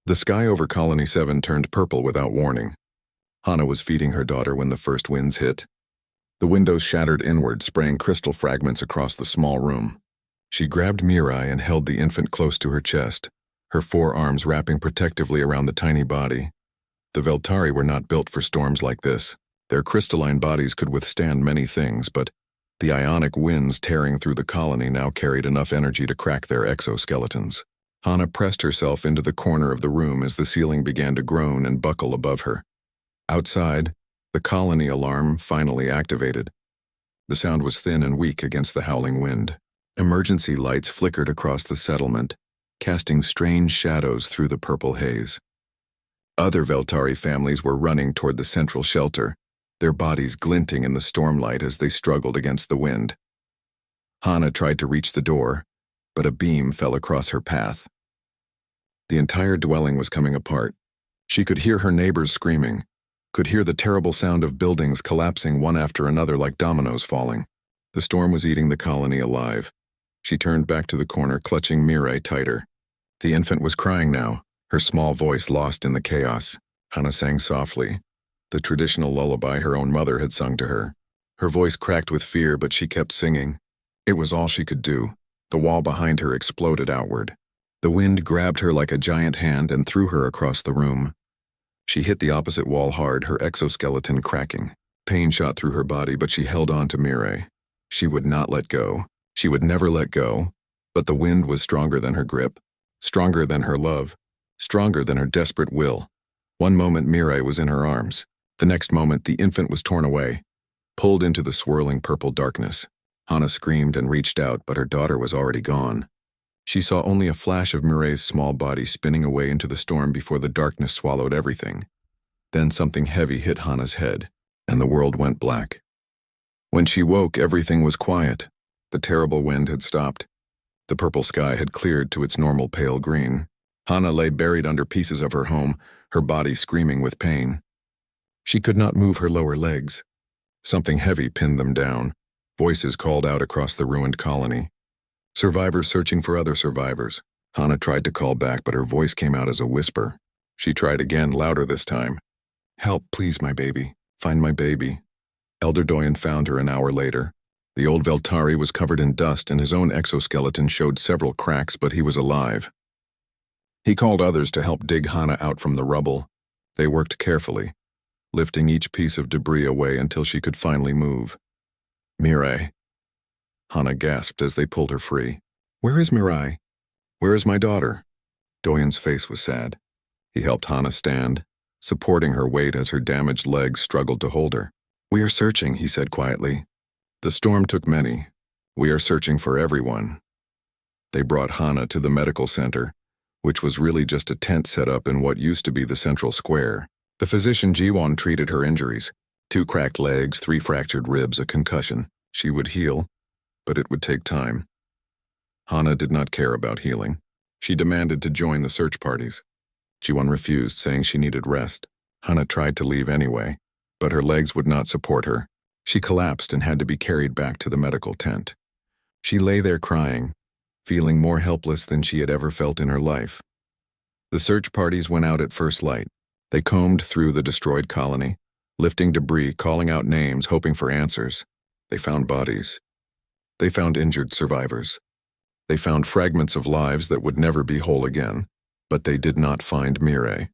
The sky over Colony 7 turned purple without warning. Hana was feeding her daughter when the first winds hit. The windows shattered inward, spraying crystal fragments across the small room. She grabbed Mirai and held the infant close to her chest, her forearms wrapping protectively around the tiny body. The Veltari were not built for storms like this. Their crystalline bodies could withstand many things, but the ionic winds tearing through the colony now carried enough energy to crack their exoskeletons. Hana pressed herself into the corner of the room as the ceiling began to groan and buckle above her. Outside, the colony alarm finally activated. The sound was thin and weak against the howling wind. Emergency lights flickered across the settlement, casting strange shadows through the purple haze. Other Veltari families were running toward the central shelter, their bodies glinting in the stormlight as they struggled against the wind. Hana tried to reach the door, but a beam fell across her path. The entire dwelling was coming apart. She could hear her neighbors screaming, could hear the terrible sound of buildings collapsing one after another like dominoes falling. The storm was eating the colony alive. She turned back to the corner, clutching Mirai tighter. The infant was crying now, her small voice lost in the chaos. Hana sang softly, the traditional lullaby her own mother had sung to her. Her voice cracked with fear, but she kept singing. It was all she could do. The wall behind her exploded outward. The wind grabbed her like a giant hand and threw her across the room. She hit the opposite wall hard, her exoskeleton cracking. Pain shot through her body, but she held on to Mirai. She would not let go. She would never let go. But the wind was stronger than her grip, stronger than her love, stronger than her desperate will. One moment Mirai was in her arms. The next moment the infant was torn away, pulled into the swirling purple darkness. Hana screamed and reached out, but her daughter was already gone. She saw only a flash of Mirai's small body spinning away into the storm before the darkness swallowed everything. Then something heavy hit Hana's head, and the world went black. When she woke, everything was quiet. The terrible wind had stopped. The purple sky had cleared to its normal pale green. Hana lay buried under pieces of her home, her body screaming with pain. She could not move her lower legs. Something heavy pinned them down. Voices called out across the ruined colony. Survivors searching for other survivors. Hana tried to call back, but her voice came out as a whisper. She tried again, louder this time. "Help, please, my baby. Find my baby." Elder Doyen found her an hour later. The old Veltari was covered in dust and his own exoskeleton showed several cracks, but he was alive. He called others to help dig Hana out from the rubble. They worked carefully, lifting each piece of debris away until she could finally move. "Mirai." Hana gasped as they pulled her free. "Where is Mirai? Where is my daughter?" Doyen's face was sad. He helped Hana stand, supporting her weight as her damaged legs struggled to hold her. "We are searching," he said quietly. "The storm took many. We are searching for everyone." They brought Hana to the medical center, which was really just a tent set up in what used to be the central square. The physician Jiwon treated her injuries. 2 cracked legs, 3 fractured ribs, a concussion. She would heal, but it would take time. Hana did not care about healing. She demanded to join the search parties. Jiwon refused, saying she needed rest. Hana tried to leave anyway, but her legs would not support her. She collapsed and had to be carried back to the medical tent. She lay there crying, feeling more helpless than she had ever felt in her life. The search parties went out at first light. They combed through the destroyed colony, lifting debris, calling out names, hoping for answers. They found bodies. They found injured survivors. They found fragments of lives that would never be whole again, but they did not find Mirai.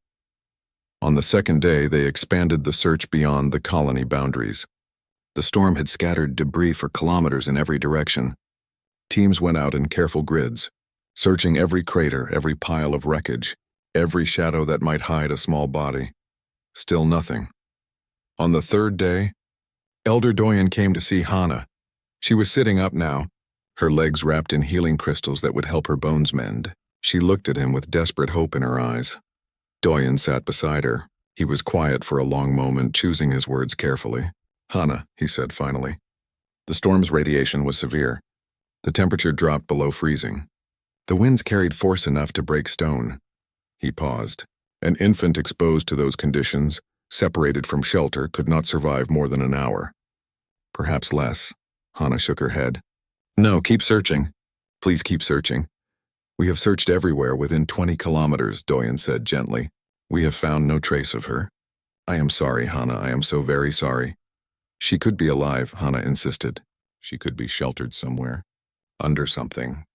On the second day, they expanded the search beyond the colony boundaries. The storm had scattered debris for kilometers in every direction. Teams went out in careful grids, searching every crater, every pile of wreckage, every shadow that might hide a small body. Still nothing. On the third day, Elder Doyen came to see Hana. She was sitting up now, her legs wrapped in healing crystals that would help her bones mend. She looked at him with desperate hope in her eyes. Doyen sat beside her. He was quiet for a long moment, choosing his words carefully. "Hana," he said finally. The storm's radiation was severe. The temperature dropped below freezing. The winds carried force enough to break stone. He paused. An infant exposed to those conditions, separated from shelter, could not survive more than an hour. Perhaps less. Hana shook her head. "No, keep searching. Please keep searching. We have searched everywhere within 20 kilometers, Doyen said gently. We have found no trace of her. I am sorry, Hana, I am so very sorry. She could be alive, Hana insisted. She could be sheltered somewhere. Under something.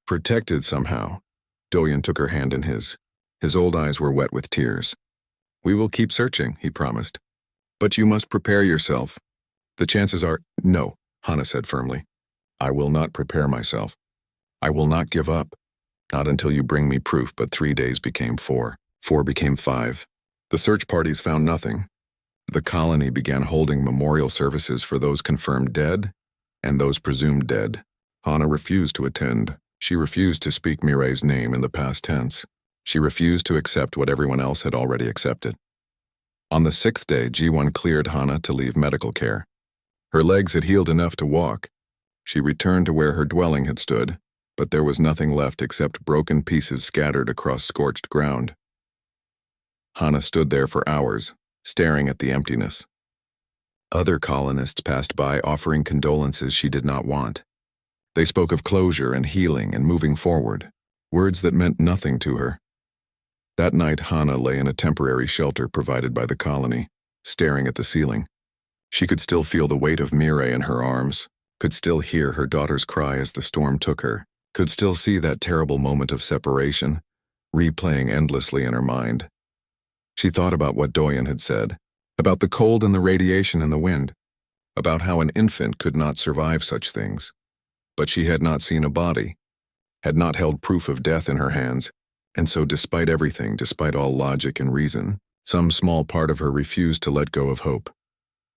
Protected somehow. Doyen took her hand in his. His old eyes were wet with tears. We will keep searching, he promised. But you must prepare yourself. The chances are— No, Hana said firmly. I will not prepare myself. I will not give up. Not until you bring me proof, but 3 days became 4. 4 became 5. The search parties found nothing. The colony began holding memorial services for those confirmed dead and those presumed dead. Hana refused to attend. She refused to speak Mirei's name in the past tense. She refused to accept what everyone else had already accepted. On the 6th day, G1 cleared Hana to leave medical care. Her legs had healed enough to walk. She returned to where her dwelling had stood, but there was nothing left except broken pieces scattered across scorched ground. Hana stood there for hours, staring at the emptiness. Other colonists passed by offering condolences she did not want. They spoke of closure and healing and moving forward, words that meant nothing to her. That night, Hana lay in a temporary shelter provided by the colony, staring at the ceiling. She could still feel the weight of Mirei in her arms, could still hear her daughter's cry as the storm took her, could still see that terrible moment of separation, replaying endlessly in her mind. She thought about what Doyen had said, about the cold and the radiation and the wind, about how an infant could not survive such things. But she had not seen a body, had not held proof of death in her hands, and so despite everything, despite all logic and reason, some small part of her refused to let go of hope.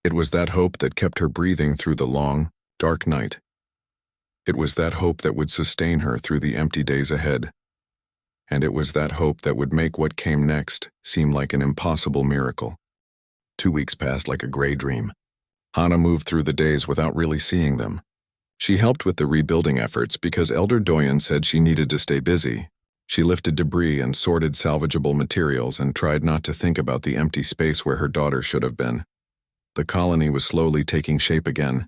It was that hope that kept her breathing through the long, dark night. It was that hope that would sustain her through the empty days ahead. And it was that hope that would make what came next seem like an impossible miracle. 2 weeks passed like a gray dream. Hana moved through the days without really seeing them. She helped with the rebuilding efforts because Elder Doyen said she needed to stay busy. She lifted debris and sorted salvageable materials and tried not to think about the empty space where her daughter should have been. The colony was slowly taking shape again.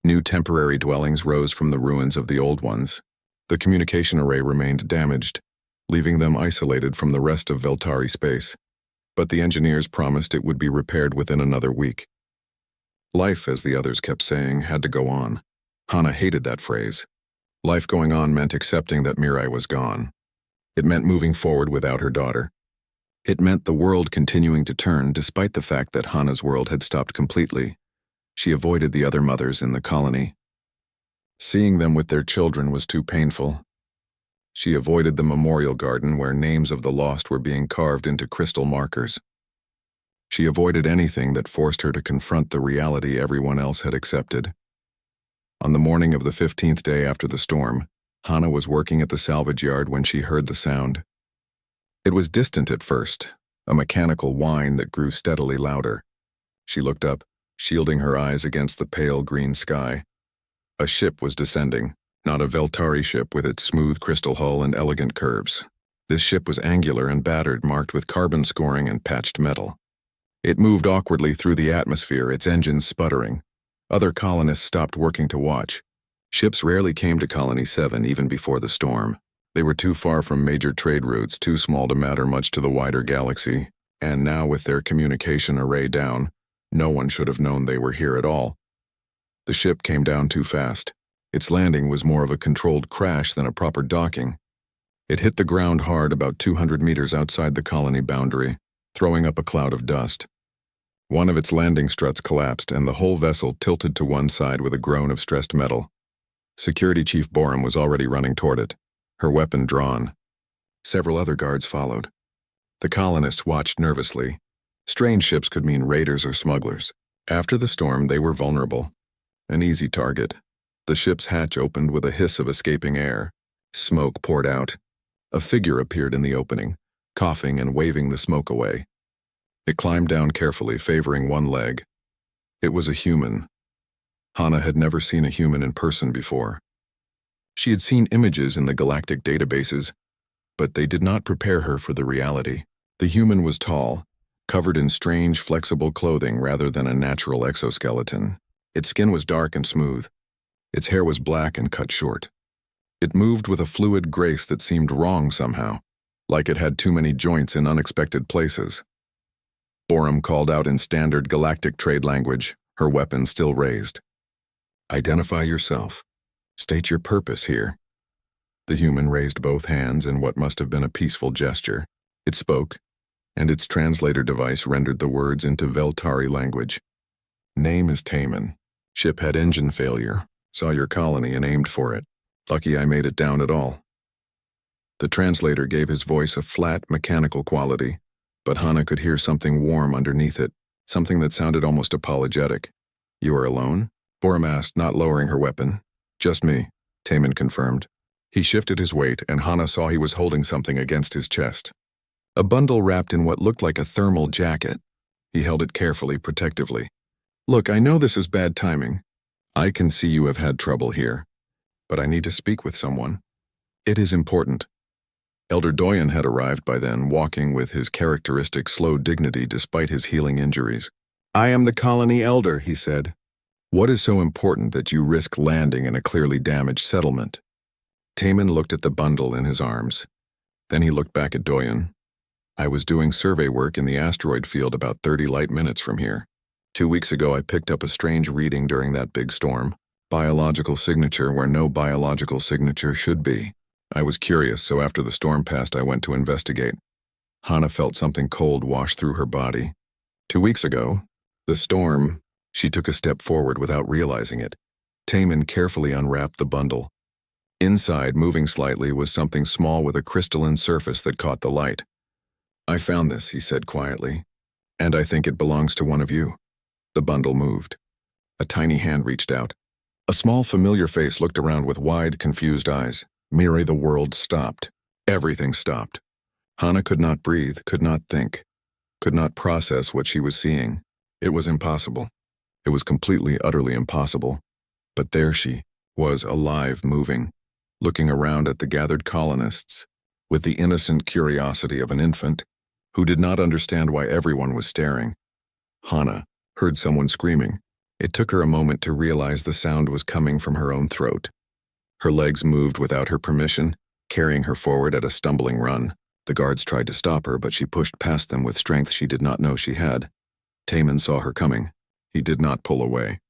New temporary dwellings rose from the ruins of the old ones. The communication array remained damaged, leaving them isolated from the rest of Veltari space. But the engineers promised it would be repaired within another week. Life, as the others kept saying, had to go on. Hana hated that phrase. Life going on meant accepting that Mirei was gone. It meant moving forward without her daughter. It meant the world continuing to turn despite the fact that Hana's world had stopped completely. She avoided the other mothers in the colony. Seeing them with their children was too painful. She avoided the memorial garden where names of the lost were being carved into crystal markers. She avoided anything that forced her to confront the reality everyone else had accepted. On the morning of the 15th day after the storm, Hana was working at the salvage yard when she heard the sound. It was distant at first, a mechanical whine that grew steadily louder. She looked up, shielding her eyes against the pale green sky. A ship was descending, not a Veltari ship with its smooth crystal hull and elegant curves. This ship was angular and battered, marked with carbon scoring and patched metal. It moved awkwardly through the atmosphere, its engines sputtering. Other colonists stopped working to watch. Ships rarely came to Colony 7 even before the storm. They were too far from major trade routes, too small to matter much to the wider galaxy, and now with their communication array down, no one should have known they were here at all. The ship came down too fast. Its landing was more of a controlled crash than a proper docking. It hit the ground hard about 200 meters outside the colony boundary, throwing up a cloud of dust. One of its landing struts collapsed, and the whole vessel tilted to one side with a groan of stressed metal. Security Chief Borum was already running toward it, her weapon drawn. Several other guards followed. The colonists watched nervously. Strange ships could mean raiders or smugglers. After the storm, they were vulnerable. An easy target. The ship's hatch opened with a hiss of escaping air. Smoke poured out. A figure appeared in the opening, coughing and waving the smoke away. It climbed down carefully, favoring one leg. It was a human. Hana had never seen a human in person before. She had seen images in the galactic databases, but they did not prepare her for the reality. The human was tall, covered in strange, flexible clothing rather than a natural exoskeleton. Its skin was dark and smooth. Its hair was black and cut short. It moved with a fluid grace that seemed wrong somehow, like it had too many joints in unexpected places. Borum called out in standard galactic trade language, her weapon still raised. Identify yourself. State your purpose here. The human raised both hands in what must have been a peaceful gesture. It spoke, and its translator device rendered the words into Veltari language. Name is Taman. Ship had engine failure. Saw your colony and aimed for it. Lucky I made it down at all. The translator gave his voice a flat, mechanical quality, but Hana could hear something warm underneath it, something that sounded almost apologetic. You are alone? Borum asked, not lowering her weapon. Just me, Taman confirmed. He shifted his weight, and Hana saw he was holding something against his chest. A bundle wrapped in what looked like a thermal jacket. He held it carefully, protectively. Look, I know this is bad timing. I can see you have had trouble here, but I need to speak with someone. It is important. Elder Doyen had arrived by then, walking with his characteristic slow dignity despite his healing injuries. I am the colony elder, he said. What is so important that you risk landing in a clearly damaged settlement? Taman looked at the bundle in his arms. Then he looked back at Doyen. I was doing survey work in the asteroid field about 30 light minutes from here. 2 weeks ago I picked up a strange reading during that big storm. Biological signature where no biological signature should be. I was curious, so after the storm passed I went to investigate. Hana felt something cold wash through her body. 2 weeks ago, the storm... She took a step forward without realizing it. Taman carefully unwrapped the bundle. Inside, moving slightly, was something small with a crystalline surface that caught the light. I found this, he said quietly, and I think it belongs to one of you. The bundle moved. A tiny hand reached out. A small, familiar face looked around with wide, confused eyes. Mirai, the world stopped. Everything stopped. Hana could not breathe, could not think, could not process what she was seeing. It was impossible. It was completely, utterly impossible. But there she was, alive, moving, looking around at the gathered colonists, with the innocent curiosity of an infant, who did not understand why everyone was staring. Hana heard someone screaming. It took her a moment to realize the sound was coming from her own throat. Her legs moved without her permission, carrying her forward at a stumbling run. The guards tried to stop her, but she pushed past them with strength she did not know she had. Taman saw her coming. He did not pull away.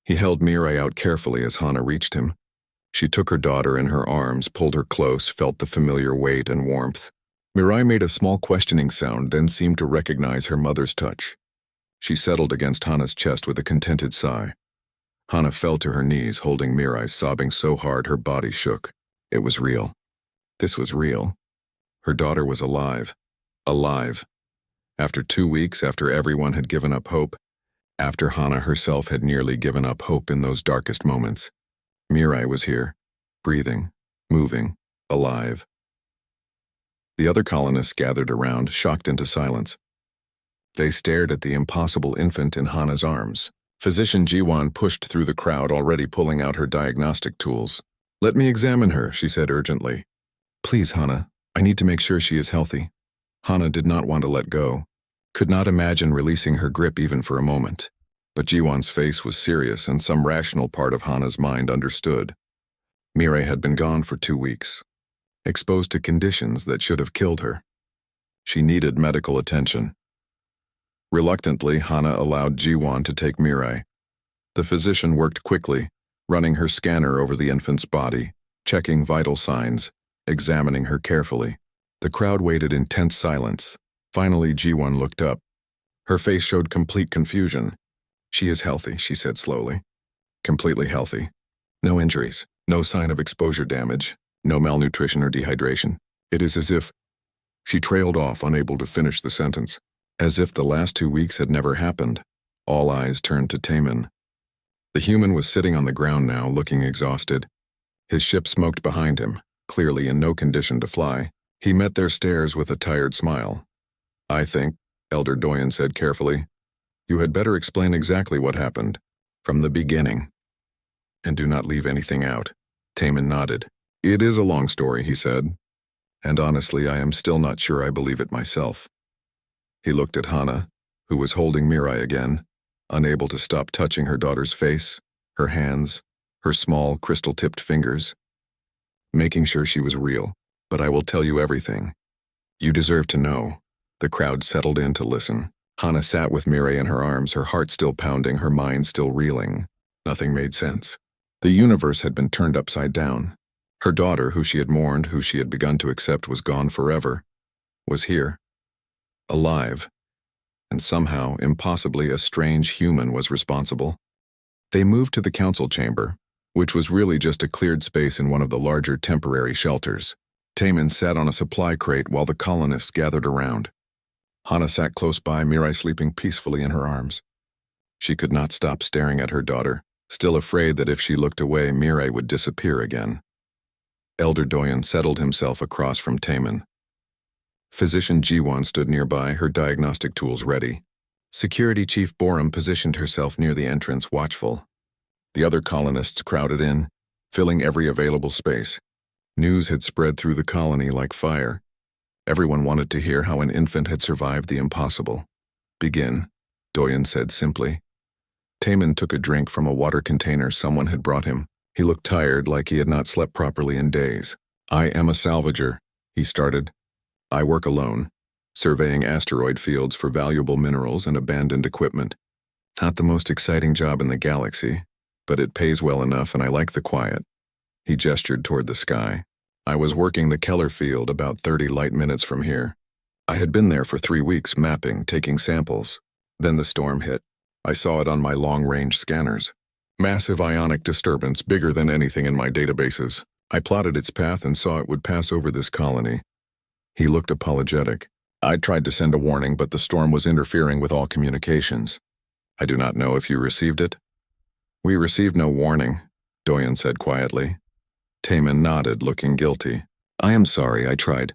He held Mirai out carefully as Hana reached him. She took her daughter in her arms, pulled her close, felt the familiar weight and warmth. Mirai made a small questioning sound, then seemed to recognize her mother's touch. She settled against Hana's chest with a contented sigh. Hana fell to her knees, holding Mirai, sobbing so hard her body shook. It was real. This was real. Her daughter was alive. Alive. After 2 weeks, after everyone had given up hope, after Hana herself had nearly given up hope in those darkest moments, Mirai was here, breathing, moving, alive. The other colonists gathered around, shocked into silence. They stared at the impossible infant in Hana's arms. Physician Jiwan pushed through the crowd, already pulling out her diagnostic tools. Let me examine her, she said urgently. Please, Hana, I need to make sure she is healthy. Hana did not want to let go, could not imagine releasing her grip even for a moment. But Jiwan's face was serious, and some rational part of Hana's mind understood. Mirai had been gone for 2 weeks, exposed to conditions that should have killed her. She needed medical attention. Reluctantly, Hana allowed Jiwan to take Mirai. The physician worked quickly, running her scanner over the infant's body, checking vital signs, examining her carefully. The crowd waited in tense silence. Finally, Jiwan looked up. Her face showed complete confusion. She is healthy, she said slowly. Completely healthy. No injuries, no sign of exposure damage, no malnutrition or dehydration. It is as if... She trailed off, unable to finish the sentence. As if the last 2 weeks had never happened. All eyes turned to Taman. The human was sitting on the ground now, looking exhausted. His ship smoked behind him, clearly in no condition to fly. He met their stares with a tired smile. I think, Elder Doyen said carefully, you had better explain exactly what happened, from the beginning. And do not leave anything out. Taman nodded. It is a long story, he said. And honestly, I am still not sure I believe it myself. He looked at Hana, who was holding Mirai again, unable to stop touching her daughter's face, her hands, her small crystal-tipped fingers. making sure she was real. But I will tell you everything. You deserve to know. The crowd settled in to listen. Hana sat with Mirai in her arms, her heart still pounding, her mind still reeling. Nothing made sense. The universe had been turned upside down. Her daughter, who she had mourned, who she had begun to accept was gone forever, was here, alive, and somehow, impossibly, a strange human was responsible. They moved to the council chamber, which was really just a cleared space in one of the larger temporary shelters. Taemin sat on a supply crate while the colonists gathered around. Hana sat close by, Mirai sleeping peacefully in her arms. She could not stop staring at her daughter, still afraid that if she looked away, Mirai would disappear again. Elder Doyen settled himself across from Taemin. Physician Jiwon stood nearby, her diagnostic tools ready. Security Chief Borum positioned herself near the entrance, watchful. The other colonists crowded in, filling every available space. News had spread through the colony like fire. Everyone wanted to hear how an infant had survived the impossible. Begin, Doyen said simply. Taemin took a drink from a water container someone had brought him. He looked tired, like he had not slept properly in days. I am a salvager, he started. I work alone, surveying asteroid fields for valuable minerals and abandoned equipment. Not the most exciting job in the galaxy, but it pays well enough and I like the quiet. He gestured toward the sky. I was working the Keller field about 30 light minutes from here. I had been there for 3 weeks mapping, taking samples. Then the storm hit. I saw it on my long-range scanners. Massive ionic disturbance, bigger than anything in my databases. I plotted its path and saw it would pass over this colony. He looked apologetic. I tried to send a warning, but the storm was interfering with all communications. I do not know if you received it. We received no warning, Doyen said quietly. Taemin nodded, looking guilty. I am sorry, I tried.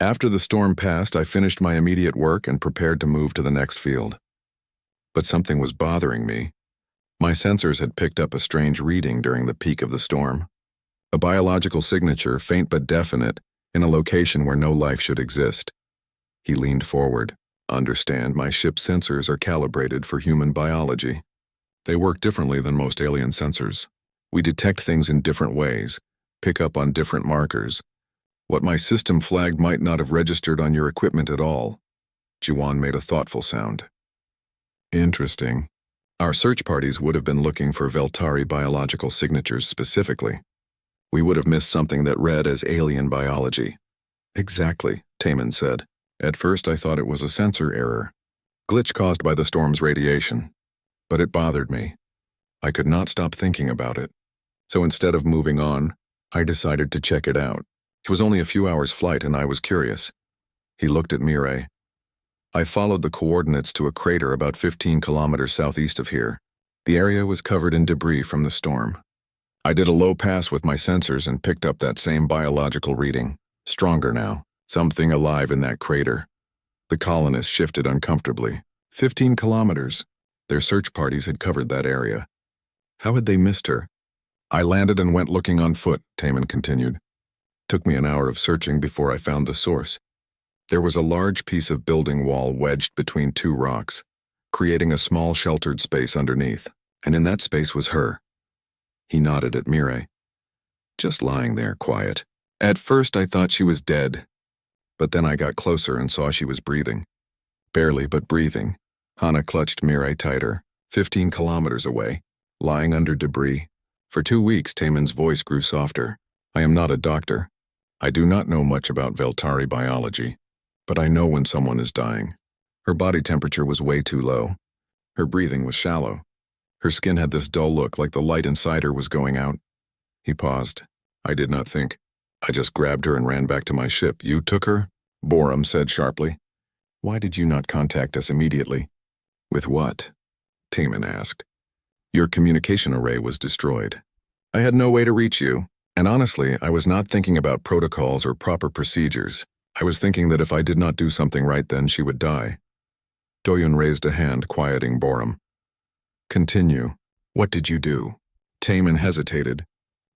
After the storm passed, I finished my immediate work and prepared to move to the next field. But something was bothering me. My sensors had picked up a strange reading during the peak of the storm. A biological signature, faint but definite, in a location where no life should exist. He leaned forward. Understand, my ship's sensors are calibrated for human biology. They work differently than most alien sensors. We detect things in different ways, pick up on different markers. What my system flagged might not have registered on your equipment at all. Jiwon made a thoughtful sound. Interesting. Our search parties would have been looking for Veltari biological signatures specifically. We would have missed something that read as alien biology. Exactly, Taemin said. At first I thought it was a sensor error. Glitch caused by the storm's radiation. But it bothered me. I could not stop thinking about it. So instead of moving on, I decided to check it out. It was only a few hours' flight and I was curious. He looked at Mirai. I followed the coordinates to a crater about 15 kilometers southeast of here. The area was covered in debris from the storm. I did a low pass with my sensors and picked up that same biological reading. Stronger now. Something alive in that crater. The colonists shifted uncomfortably. 15 kilometers. Their search parties had covered that area. How had they missed her? I landed and went looking on foot, Taemin continued. Took me an hour of searching before I found the source. There was a large piece of building wall wedged between two rocks, creating a small sheltered space underneath, and in that space was her. He nodded at Mirai. Just lying there, quiet. At first I thought she was dead, but then I got closer and saw she was breathing. Barely, but breathing. Hana clutched Mirai tighter, 15 kilometers away, lying under debris. For 2 weeks, Taemin's voice grew softer. I am not a doctor. I do not know much about Veltari biology. But I know when someone is dying. Her body temperature was way too low. Her breathing was shallow. Her skin had this dull look like the light inside her was going out. He paused. I did not think. I just grabbed her and ran back to my ship. You took her? Borum said sharply. Why did you not contact us immediately? With what? Taemin asked. Your communication array was destroyed. I had no way to reach you, and honestly, I was not thinking about protocols or proper procedures. I was thinking that if I did not do something right, then she would die. Doyen raised a hand, quieting Borum. Continue. What did you do? Taemin hesitated.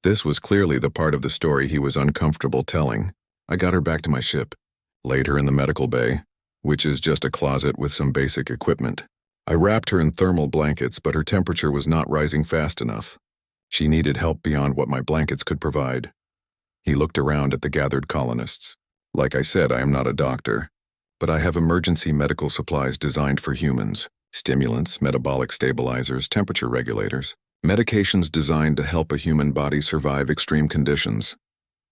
This was clearly the part of the story he was uncomfortable telling. I got her back to my ship. Laid her in the medical bay, which is just a closet with some basic equipment. I wrapped her in thermal blankets, but her temperature was not rising fast enough. She needed help beyond what my blankets could provide. He looked around at the gathered colonists. Like I said, I am not a doctor, but I have emergency medical supplies designed for humans. Stimulants, metabolic stabilizers, temperature regulators. Medications designed to help a human body survive extreme conditions.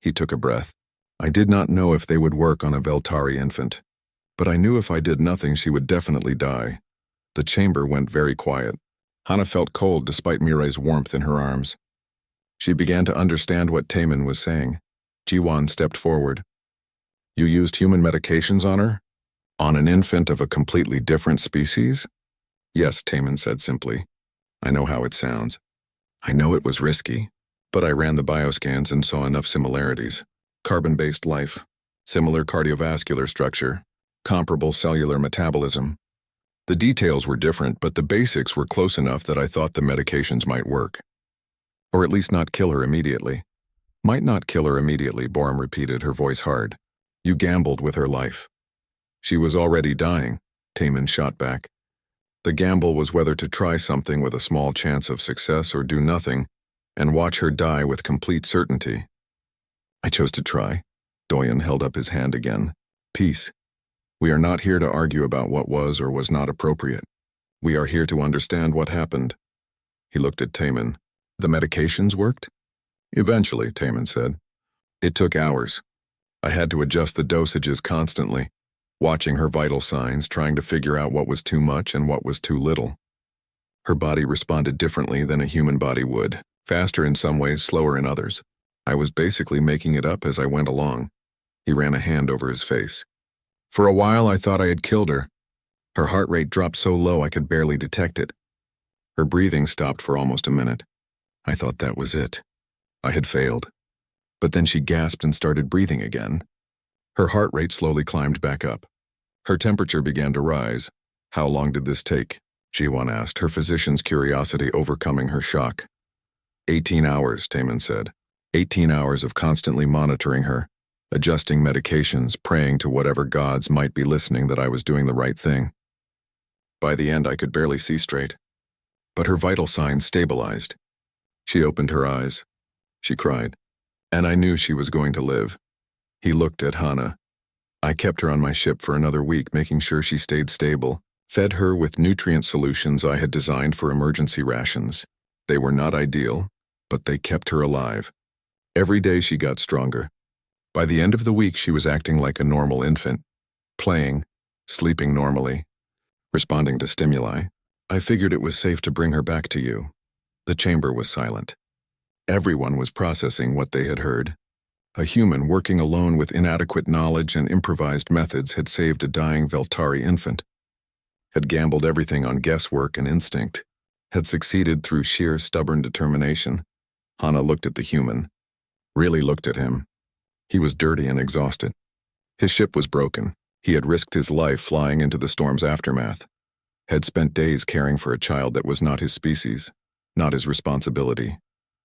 He took a breath. I did not know if they would work on a Veltari infant, but I knew if I did nothing she would definitely die. The chamber went very quiet. Hana felt cold despite Mirai's warmth in her arms. She began to understand what Taemin was saying. Jiwon stepped forward. You used human medications on her? On an infant of a completely different species? Yes, Taemin said simply. I know how it sounds. I know it was risky, but I ran the bioscans and saw enough similarities. Carbon-based life, similar cardiovascular structure, comparable cellular metabolism. The details were different, but the basics were close enough that I thought the medications might work. Or at least not kill her immediately. Might not kill her immediately, Borum repeated, her voice hard. You gambled with her life. She was already dying, Taemin shot back. The gamble was whether to try something with a small chance of success or do nothing and watch her die with complete certainty. I chose to try. Doyen held up his hand again. Peace. We are not here to argue about what was or was not appropriate. We are here to understand what happened. He looked at Taemin. The medications worked? Eventually, Taemin said. It took hours. I had to adjust the dosages constantly, watching her vital signs, trying to figure out what was too much and what was too little. Her body responded differently than a human body would, faster in some ways, slower in others. I was basically making it up as I went along. He ran a hand over his face. For a while I thought I had killed her. Her heart rate dropped so low I could barely detect it. Her breathing stopped for almost a minute. I thought that was it. I had failed. But then she gasped and started breathing again. Her heart rate slowly climbed back up. Her temperature began to rise. How long did this take? Jiwon asked, her physician's curiosity overcoming her shock. 18 hours, Taemin said. 18 hours of constantly monitoring her, adjusting medications, praying to whatever gods might be listening that I was doing the right thing. By the end, I could barely see straight. But her vital signs stabilized. She opened her eyes. She cried. And I knew she was going to live. He looked at Hana. I kept her on my ship for another week, making sure she stayed stable, fed her with nutrient solutions I had designed for emergency rations. They were not ideal, but they kept her alive. Every day she got stronger. By the end of the week, she was acting like a normal infant, playing, sleeping normally, responding to stimuli. I figured it was safe to bring her back to you. The chamber was silent. Everyone was processing what they had heard. A human working alone with inadequate knowledge and improvised methods had saved a dying Veltari infant, had gambled everything on guesswork and instinct, had succeeded through sheer stubborn determination. Hana looked at the human, really looked at him. He was dirty and exhausted. His ship was broken. He had risked his life flying into the storm's aftermath, had spent days caring for a child that was not his species, not his responsibility,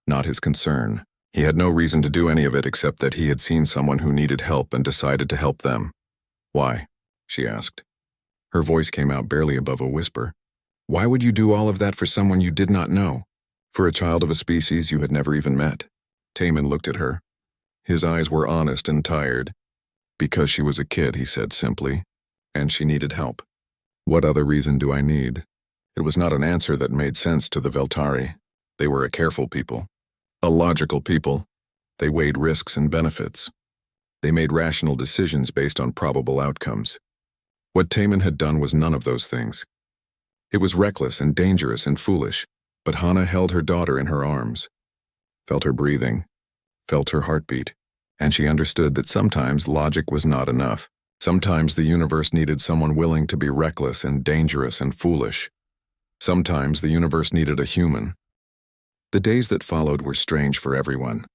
not his concern. He had no reason to do any of it except that he had seen someone who needed help and decided to help them. Why? She asked. Her voice came out barely above a whisper. Why would you do all of that for someone you did not know? For a child of a species you had never even met? Taemin looked at her. His eyes were honest and tired. Because she was a kid, he said simply, and she needed help. What other reason do I need? It was not an answer that made sense to the Veltari. They were a careful people. A logical people. They weighed risks and benefits. They made rational decisions based on probable outcomes. What Taemin had done was none of those things. It was reckless and dangerous and foolish, but Hana held her daughter in her arms, felt her breathing, felt her heartbeat, and she understood that sometimes logic was not enough. Sometimes the universe needed someone willing to be reckless and dangerous and foolish. Sometimes the universe needed a human. The days that followed were strange for everyone.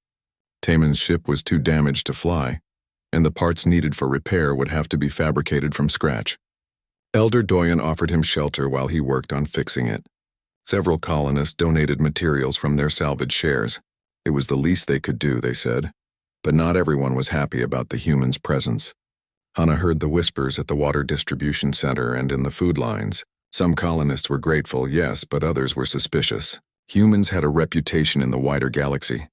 Taemin's ship was too damaged to fly, and the parts needed for repair would have to be fabricated from scratch. Elder Doyen offered him shelter while he worked on fixing it. Several colonists donated materials from their salvage shares. It was the least they could do, they said. But not everyone was happy about the human's presence. Hana heard the whispers at the water distribution center and in the food lines. Some colonists were grateful, yes, but others were suspicious. Humans had a reputation in the wider galaxy.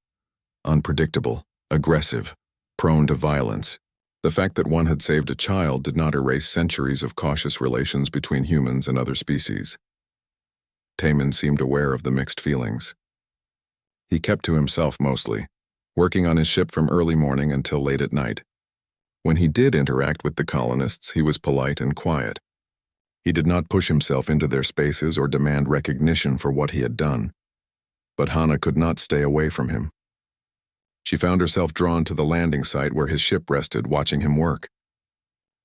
Unpredictable, aggressive, prone to violence. The fact that one had saved a child did not erase centuries of cautious relations between humans and other species. Taman seemed aware of the mixed feelings. He kept to himself mostly, working on his ship from early morning until late at night. When he did interact with the colonists, he was polite and quiet. He did not push himself into their spaces or demand recognition for what he had done. But Hana could not stay away from him. She found herself drawn to the landing site where his ship rested, watching him work.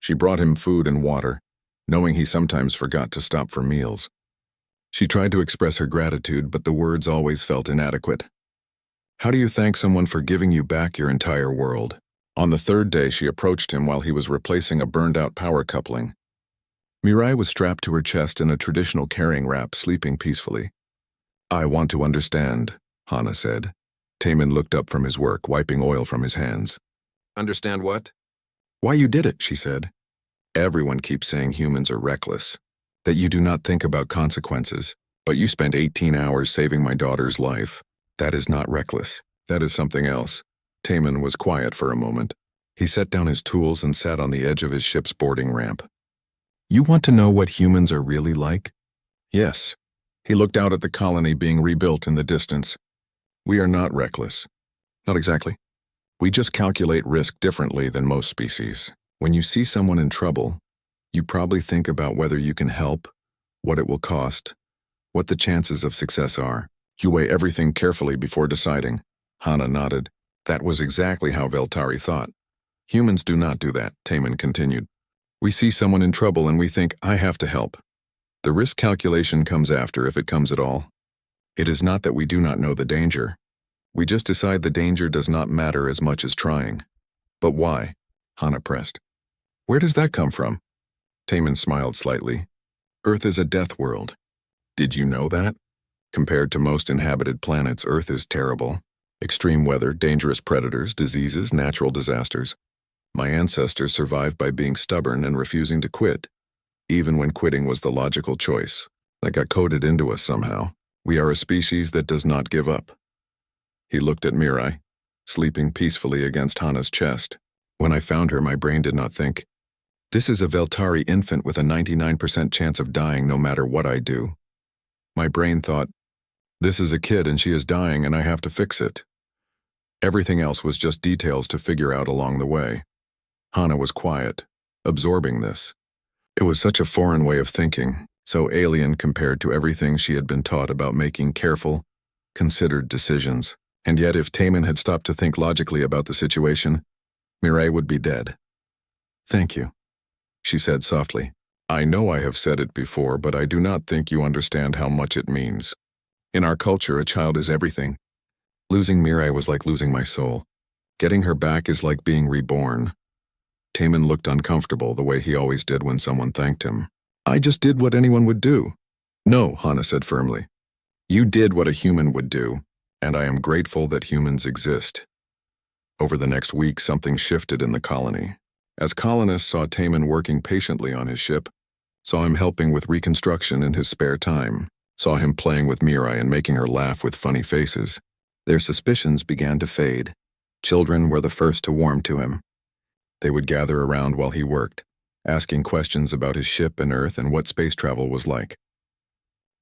She brought him food and water, knowing he sometimes forgot to stop for meals. She tried to express her gratitude, but the words always felt inadequate. How do you thank someone for giving you back your entire world? On the third day, she approached him while he was replacing a burned-out power coupling. Mirai was strapped to her chest in a traditional carrying wrap, sleeping peacefully. I want to understand, Hana said. Taman looked up from his work, wiping oil from his hands. Understand what? Why you did it, she said. Everyone keeps saying humans are reckless, that you do not think about consequences, but you spent 18 hours saving my daughter's life. That is not reckless. That is something else. Taman was quiet for a moment. He set down his tools and sat on the edge of his ship's boarding ramp. You want to know what humans are really like? Yes. He looked out at the colony being rebuilt in the distance. We are not reckless. Not exactly. We just calculate risk differently than most species. When you see someone in trouble, you probably think about whether you can help, what it will cost, what the chances of success are. You weigh everything carefully before deciding. Hana nodded. That was exactly how Veltari thought. Humans do not do that, Taman continued. We see someone in trouble and we think, I have to help. The risk calculation comes after, if it comes at all. It is not that we do not know the danger. We just decide the danger does not matter as much as trying. But why? Hana pressed. Where does that come from? Taman smiled slightly. Earth is a death world. Did you know that? Compared to most inhabited planets, Earth is terrible. Extreme weather, dangerous predators, diseases, natural disasters. My ancestors survived by being stubborn and refusing to quit, even when quitting was the logical choice. That got coded into us somehow. We are a species that does not give up. He looked at Mirai, sleeping peacefully against Hana's chest. When I found her, my brain did not think, this is a Veltari infant with a 99% chance of dying no matter what I do. My brain thought, this is a kid and she is dying and I have to fix it. Everything else was just details to figure out along the way. Hana was quiet, absorbing this. It was such a foreign way of thinking, so alien compared to everything she had been taught about making careful, considered decisions. And yet if Taman had stopped to think logically about the situation, Mirai would be dead. Thank you, she said softly. I know I have said it before, but I do not think you understand how much it means. In our culture, a child is everything. Losing Mirai was like losing my soul. Getting her back is like being reborn. Taman looked uncomfortable the way he always did when someone thanked him. I just did what anyone would do. No, Hana said firmly. You did what a human would do, and I am grateful that humans exist. Over the next week, something shifted in the colony. As colonists saw Taman working patiently on his ship, saw him helping with reconstruction in his spare time, saw him playing with Mirai and making her laugh with funny faces, their suspicions began to fade. Children were the first to warm to him. They would gather around while he worked, asking questions about his ship and Earth and what space travel was like.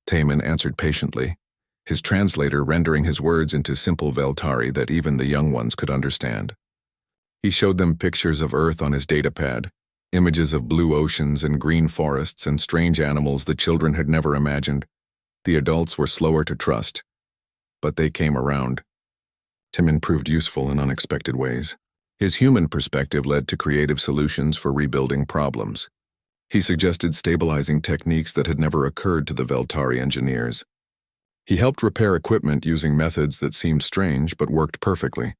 Taman answered patiently, his translator rendering his words into simple Veltari that even the young ones could understand. He showed them pictures of Earth on his datapad, images of blue oceans and green forests and strange animals the children had never imagined. The adults were slower to trust, but they came around. Taman proved useful in unexpected ways. His human perspective led to creative solutions for rebuilding problems. He suggested stabilizing techniques that had never occurred to the Veltari engineers. He helped repair equipment using methods that seemed strange but worked perfectly.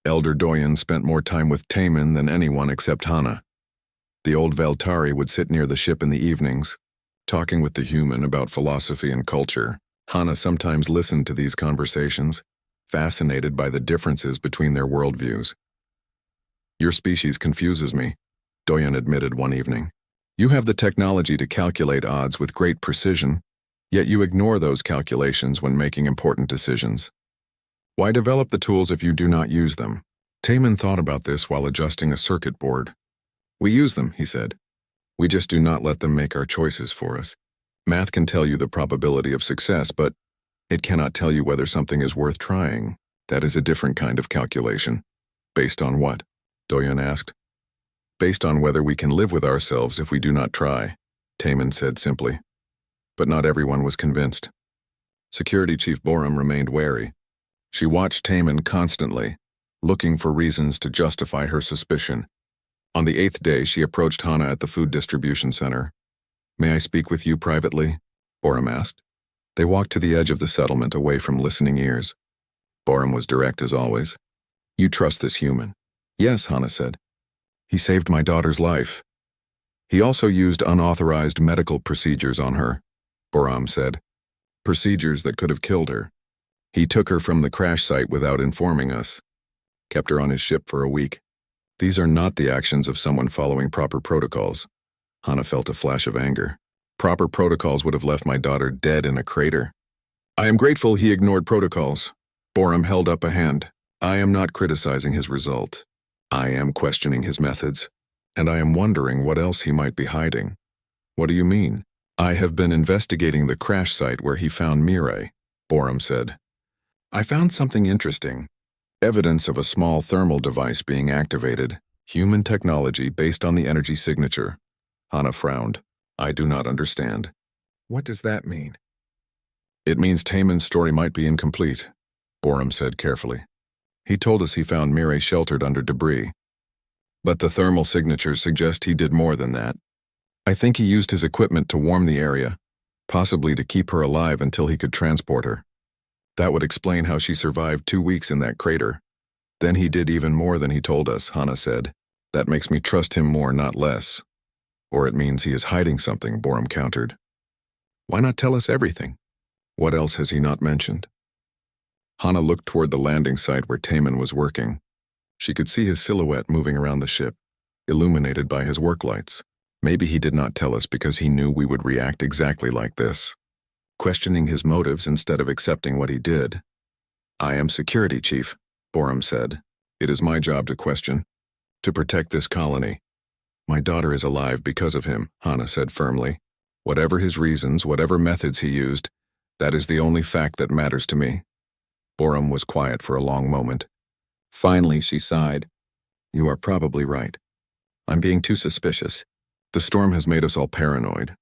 Elder Doyen spent more time with Taman than anyone except Hana. The old Veltari would sit near the ship in the evenings, talking with the human about philosophy and culture. Hana sometimes listened to these conversations, fascinated by the differences between their worldviews. Your species confuses me, Doyen admitted one evening. You have the technology to calculate odds with great precision, yet you ignore those calculations when making important decisions. Why develop the tools if you do not use them? Taman thought about this while adjusting a circuit board. We use them, he said. We just do not let them make our choices for us. Math can tell you the probability of success, but it cannot tell you whether something is worth trying. That is a different kind of calculation. Based on what? Doyon asked. Based on whether we can live with ourselves if we do not try, Taman said simply. But not everyone was convinced. Security Chief Borum remained wary. She watched Taman constantly, looking for reasons to justify her suspicion. On the 8th day, she approached Hana at the food distribution center. May I speak with you privately? Borum asked. They walked to the edge of the settlement away from listening ears. Borum was direct as always. You trust this human? Yes, Hana said. He saved my daughter's life. He also used unauthorized medical procedures on her, Borum said. Procedures that could have killed her. He took her from the crash site without informing us. Kept her on his ship for a week. These are not the actions of someone following proper protocols. Hana felt a flash of anger. Proper protocols would have left my daughter dead in a crater. I am grateful he ignored protocols. Borum held up a hand. I am not criticizing his result. I am questioning his methods. And I am wondering what else he might be hiding. What do you mean? I have been investigating the crash site where he found Mirai, Borum said. I found something interesting. Evidence of a small thermal device being activated. Human technology based on the energy signature. Hana frowned. I do not understand. What does that mean? It means Taman's story might be incomplete, Borum said carefully. He told us he found Mirai sheltered under debris. But the thermal signatures suggest he did more than that. I think he used his equipment to warm the area, possibly to keep her alive until he could transport her. That would explain how she survived 2 weeks in that crater. Then he did even more than he told us, Hana said. That makes me trust him more, not less. Or it means he is hiding something, Borum countered. Why not tell us everything? What else has he not mentioned? Hana looked toward the landing site where Taman was working. She could see his silhouette moving around the ship, illuminated by his work lights. Maybe he did not tell us because he knew we would react exactly like this, questioning his motives instead of accepting what he did. I am security chief, Borum said. It is my job to question, to protect this colony. My daughter is alive because of him, Hana said firmly. Whatever his reasons, whatever methods he used, that is the only fact that matters to me. Borum was quiet for a long moment. Finally, she sighed. You are probably right. I'm being too suspicious. The storm has made us all paranoid.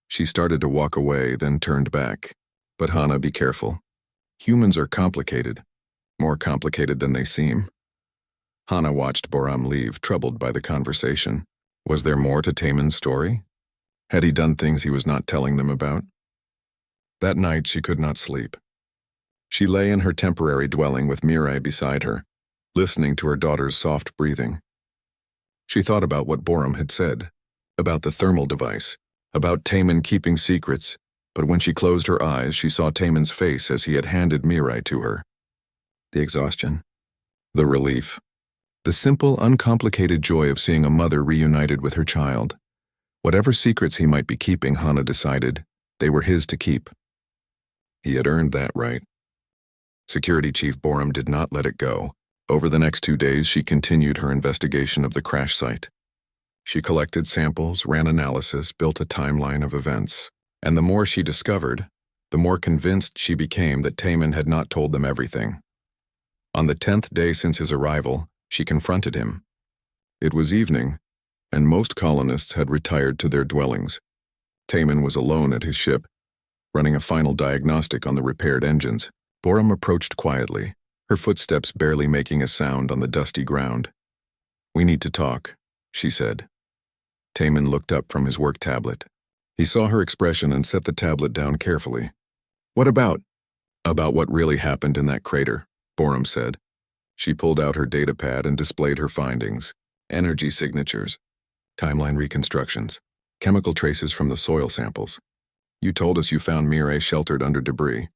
She started to walk away, then turned back. But Hana, be careful. Humans are complicated. More complicated than they seem. Hana watched Borum leave, troubled by the conversation. Was there more to Taman's story? Had he done things he was not telling them about? That night she could not sleep. She lay in her temporary dwelling with Mirai beside her, listening to her daughter's soft breathing. She thought about what Borum had said, about the thermal device, about Taman keeping secrets, but when she closed her eyes, she saw Taman's face as he had handed Mirai to her. The exhaustion, the relief, the simple, uncomplicated joy of seeing a mother reunited with her child. Whatever secrets he might be keeping, Hana decided, they were his to keep. He had earned that right. Security Chief Borum did not let it go. Over the next 2 days, she continued her investigation of the crash site. She collected samples, ran analysis, built a timeline of events. And the more she discovered, the more convinced she became that Taman had not told them everything. On the 10th day since his arrival, she confronted him. It was evening, and most colonists had retired to their dwellings. Taman was alone at his ship, running a final diagnostic on the repaired engines. Borum approached quietly, her footsteps barely making a sound on the dusty ground. We need to talk, she said. Taman looked up from his work tablet. He saw her expression and set the tablet down carefully. What about? About what really happened in that crater, Borum said. She pulled out her datapad and displayed her findings. Energy signatures, timeline reconstructions, chemical traces from the soil samples. You told us you found Mirai sheltered under debris.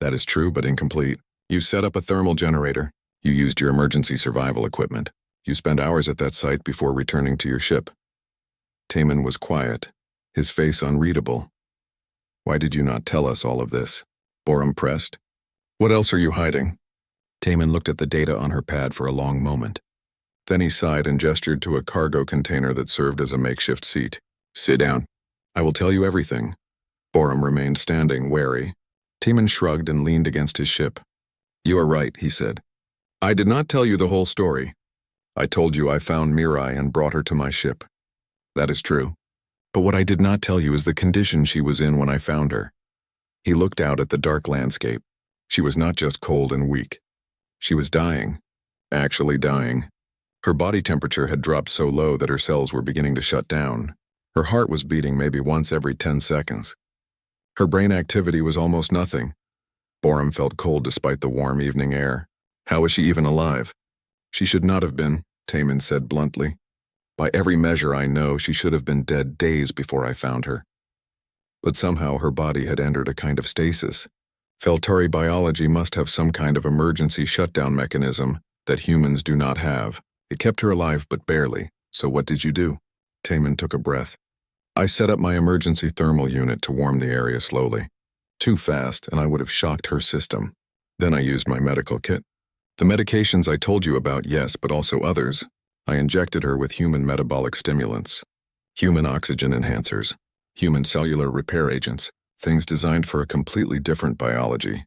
That is true, but incomplete. You set up a thermal generator. You used your emergency survival equipment. You spent hours at that site before returning to your ship. Taman was quiet, his face unreadable. Why did you not tell us all of this? Borum pressed. What else are you hiding? Taman looked at the data on her pad for a long moment. Then he sighed and gestured to a cargo container that served as a makeshift seat. Sit down. I will tell you everything. Borum remained standing, wary. Taman shrugged and leaned against his ship. You are right, he said. I did not tell you the whole story. I told you I found Mirai and brought her to my ship. That is true. But what I did not tell you is the condition she was in when I found her. He looked out at the dark landscape. She was not just cold and weak. She was dying. Actually dying. Her body temperature had dropped so low that her cells were beginning to shut down. Her heart was beating maybe once every 10 seconds. Her brain activity was almost nothing. Borum felt cold despite the warm evening air. How was she even alive? She should not have been, Taman said bluntly. By every measure I know, she should have been dead days before I found her. But somehow her body had entered a kind of stasis. Veltari biology must have some kind of emergency shutdown mechanism that humans do not have. It kept her alive, but barely. So what did you do? Taman took a breath. I set up my emergency thermal unit to warm the area slowly. Too fast, and I would have shocked her system. Then I used my medical kit. The medications I told you about, yes, but also others. I injected her with human metabolic stimulants, human oxygen enhancers, human cellular repair agents, things designed for a completely different biology.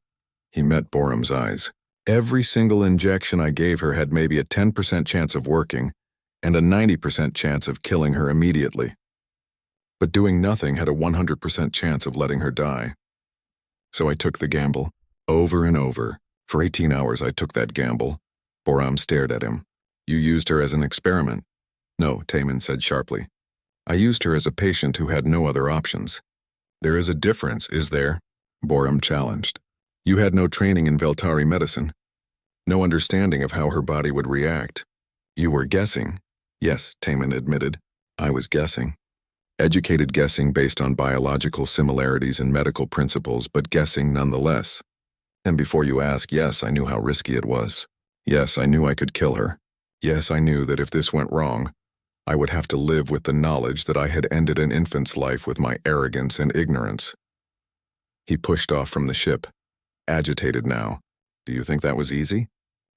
He met Borum's eyes. Every single injection I gave her had maybe a 10% chance of working and a 90% chance of killing her immediately. But doing nothing had a 100% chance of letting her die. So I took the gamble, over and over. For 18 hours I took that gamble. Borum stared at him. You used her as an experiment. No, Taman said sharply. I used her as a patient who had no other options. There is a difference, is there? Borum challenged. You had no training in Veltari medicine. No understanding of how her body would react. You were guessing. Yes, Taman admitted. I was guessing. Educated guessing based on biological similarities and medical principles, but guessing nonetheless. And before you ask, yes, I knew how risky it was. Yes, I knew I could kill her. Yes, I knew that if this went wrong, I would have to live with the knowledge that I had ended an infant's life with my arrogance and ignorance. He pushed off from the ship, agitated now. Do you think that was easy?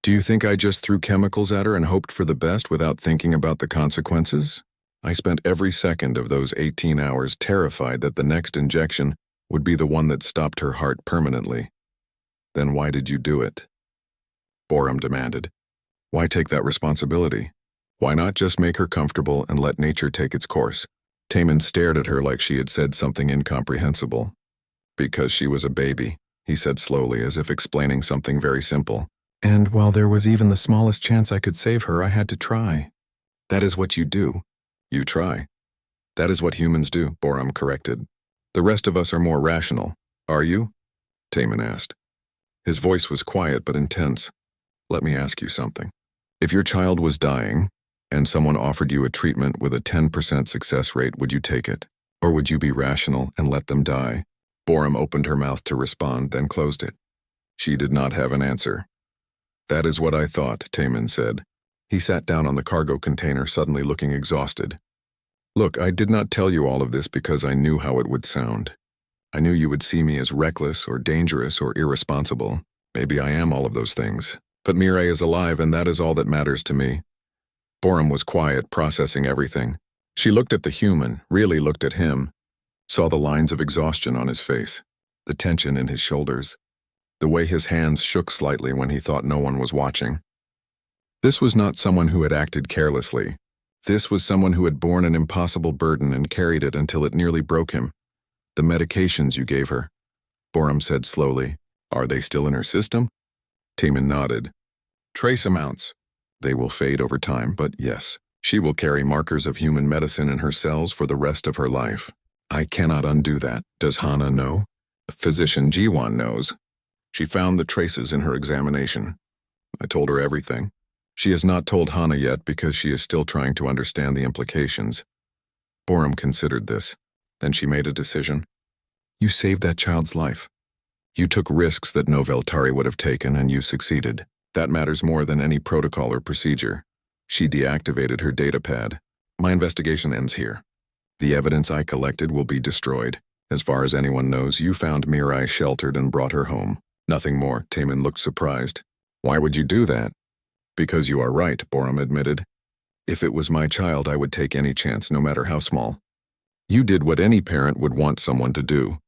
Do you think I just threw chemicals at her and hoped for the best without thinking about the consequences? I spent every second of those 18 hours terrified that the next injection would be the one that stopped her heart permanently. Then why did you do it? Borum demanded. Why take that responsibility? Why not just make her comfortable and let nature take its course? Taman stared at her like she had said something incomprehensible. Because she was a baby, he said slowly, as if explaining something very simple. And while there was even the smallest chance I could save her, I had to try. That is what you do. You try. That is what humans do, Borum corrected. The rest of us are more rational. Are you? Taman asked. His voice was quiet but intense. Let me ask you something. If your child was dying, and someone offered you a treatment with a 10% success rate, would you take it? Or would you be rational and let them die? Borum opened her mouth to respond, then closed it. She did not have an answer. That is what I thought, Taman said. He sat down on the cargo container, suddenly looking exhausted. Look, I did not tell you all of this because I knew how it would sound. I knew you would see me as reckless or dangerous or irresponsible. Maybe I am all of those things. But Mirai is alive, and that is all that matters to me. Borum was quiet, processing everything. She looked at the human, really looked at him, saw the lines of exhaustion on his face, the tension in his shoulders, the way his hands shook slightly when he thought no one was watching. This was not someone who had acted carelessly. This was someone who had borne an impossible burden and carried it until it nearly broke him. The medications you gave her, Borum said slowly. Are they still in her system? Taman nodded. Trace amounts. They will fade over time, but yes, she will carry markers of human medicine in her cells for the rest of her life. I cannot undo that. Does Hana know? Physician Jiwan knows. She found the traces in her examination. I told her everything. She has not told Hana yet because she is still trying to understand the implications. Borum considered this. Then she made a decision. You saved that child's life. You took risks that no Veltari would have taken, and you succeeded. That matters more than any protocol or procedure. She deactivated her datapad. My investigation ends here. The evidence I collected will be destroyed. As far as anyone knows, you found Mirai sheltered and brought her home. Nothing more. Taman looked surprised. Why would you do that? Because you are right, Borum admitted. If it was my child, I would take any chance, no matter how small. You did what any parent would want someone to do.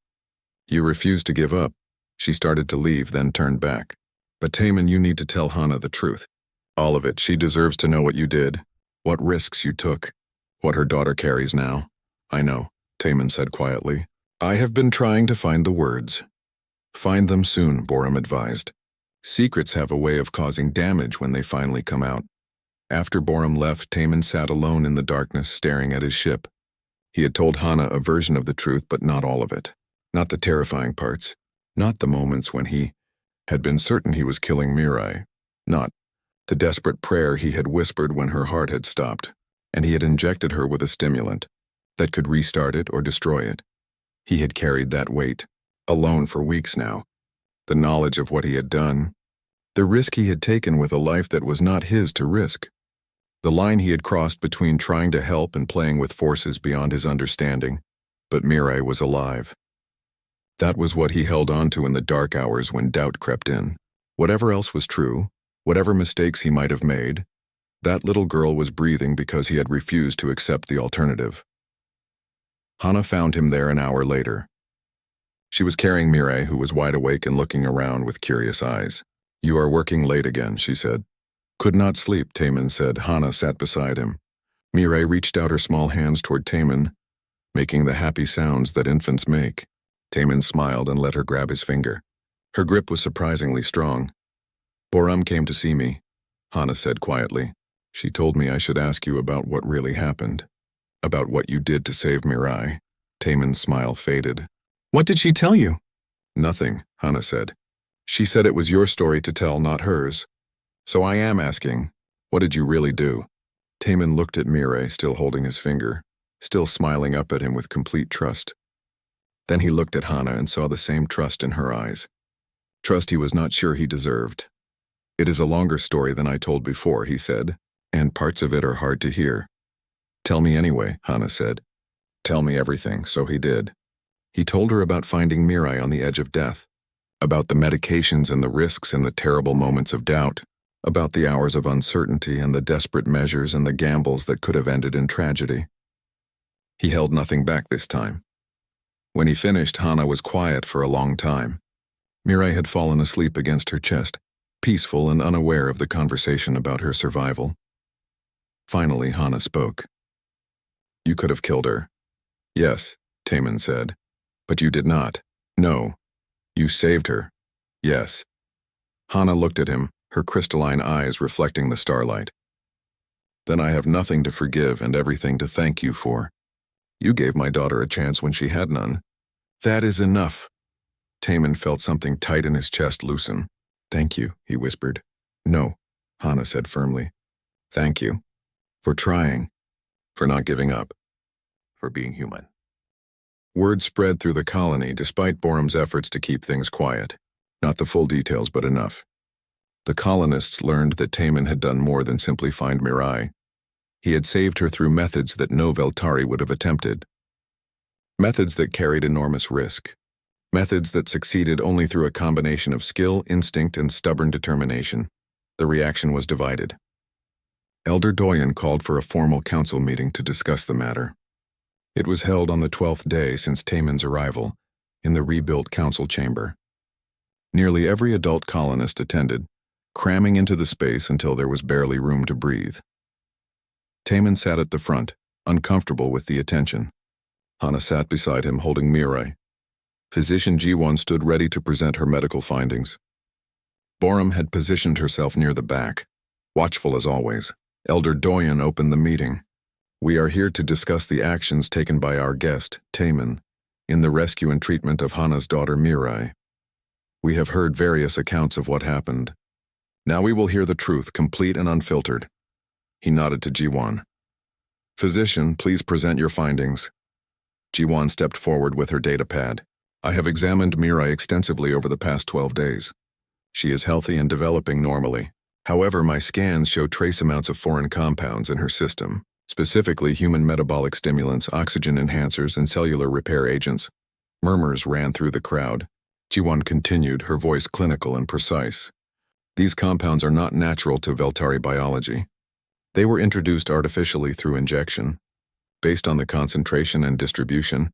You refused to give up. She started to leave, then turned back. But Taman, you need to tell Hana the truth. All of it. She deserves to know what you did, what risks you took, what her daughter carries now. I know, Taman said quietly. I have been trying to find the words. Find them soon, Borum advised. Secrets have a way of causing damage when they finally come out. After Borum left, Taman sat alone in the darkness, staring at his ship. He had told Hana a version of the truth, but not all of it. Not the terrifying parts. Not the moments when he had been certain he was killing Mirai. Not the desperate prayer he had whispered when her heart had stopped, and he had injected her with a stimulant that could restart it or destroy it. He had carried that weight, alone for weeks now. The knowledge of what he had done, the risk he had taken with a life that was not his to risk. The line he had crossed between trying to help and playing with forces beyond his understanding, but Mirai was alive. That was what he held on to in the dark hours when doubt crept in. Whatever else was true, whatever mistakes he might have made, that little girl was breathing because he had refused to accept the alternative. Hana found him there an hour later. She was carrying Mirai, who was wide awake and looking around with curious eyes. You are working late again, she said. Could not sleep, Taman said. Hana sat beside him. Mirai reached out her small hands toward Taman, making the happy sounds that infants make. Taman smiled and let her grab his finger. Her grip was surprisingly strong. Borum came to see me, Hana said quietly. She told me I should ask you about what really happened. About what you did to save Mirai. Taman's smile faded. What did she tell you? Nothing, Hana said. She said it was your story to tell, not hers. So I am asking, what did you really do? Taman looked at Mirai, still holding his finger, still smiling up at him with complete trust. Then he looked at Hana and saw the same trust in her eyes. Trust he was not sure he deserved. It is a longer story than I told before, he said, and parts of it are hard to hear. Tell me anyway, Hana said. Tell me everything, so he did. He told her about finding Mirai on the edge of death, about the medications and the risks and the terrible moments of doubt, about the hours of uncertainty and the desperate measures and the gambles that could have ended in tragedy. He held nothing back this time. When he finished, Hana was quiet for a long time. Mirai had fallen asleep against her chest, peaceful and unaware of the conversation about her survival. Finally, Hana spoke. You could have killed her. Yes, Taman said. But you did not. No. You saved her. Yes. Hana looked at him, her crystalline eyes reflecting the starlight. Then I have nothing to forgive and everything to thank you for. You gave my daughter a chance when she had none. That is enough. Taman felt something tight in his chest loosen. Thank you, he whispered. No, Hana said firmly. Thank you. For trying. For not giving up. For being human. Word spread through the colony despite Borum's efforts to keep things quiet. Not the full details, but enough. The colonists learned that Taman had done more than simply find Mirai. He had saved her through methods that no Veltari would have attempted. Methods that carried enormous risk. Methods that succeeded only through a combination of skill, instinct, and stubborn determination. The reaction was divided. Elder Doyen called for a formal council meeting to discuss the matter. It was held on the 12th day since Taman's arrival, in the rebuilt council chamber. Nearly every adult colonist attended, cramming into the space until there was barely room to breathe. Taman sat at the front, uncomfortable with the attention. Hana sat beside him, holding Mirai. Physician Ji-won stood ready to present her medical findings. Borum had positioned herself near the back, watchful as always. Elder Doyen opened the meeting. We are here to discuss the actions taken by our guest, Taman, in the rescue and treatment of Hana's daughter Mirai. We have heard various accounts of what happened. Now we will hear the truth, complete and unfiltered. He nodded to Ji-won. Physician, please present your findings. Ji-won stepped forward with her data pad. I have examined Mirai extensively over the past 12 days. She is healthy and developing normally. However, my scans show trace amounts of foreign compounds in her system, specifically human metabolic stimulants, oxygen enhancers, and cellular repair agents. Murmurs ran through the crowd. Ji-won continued, her voice clinical and precise. These compounds are not natural to Veltari biology. They were introduced artificially through injection. Based on the concentration and distribution,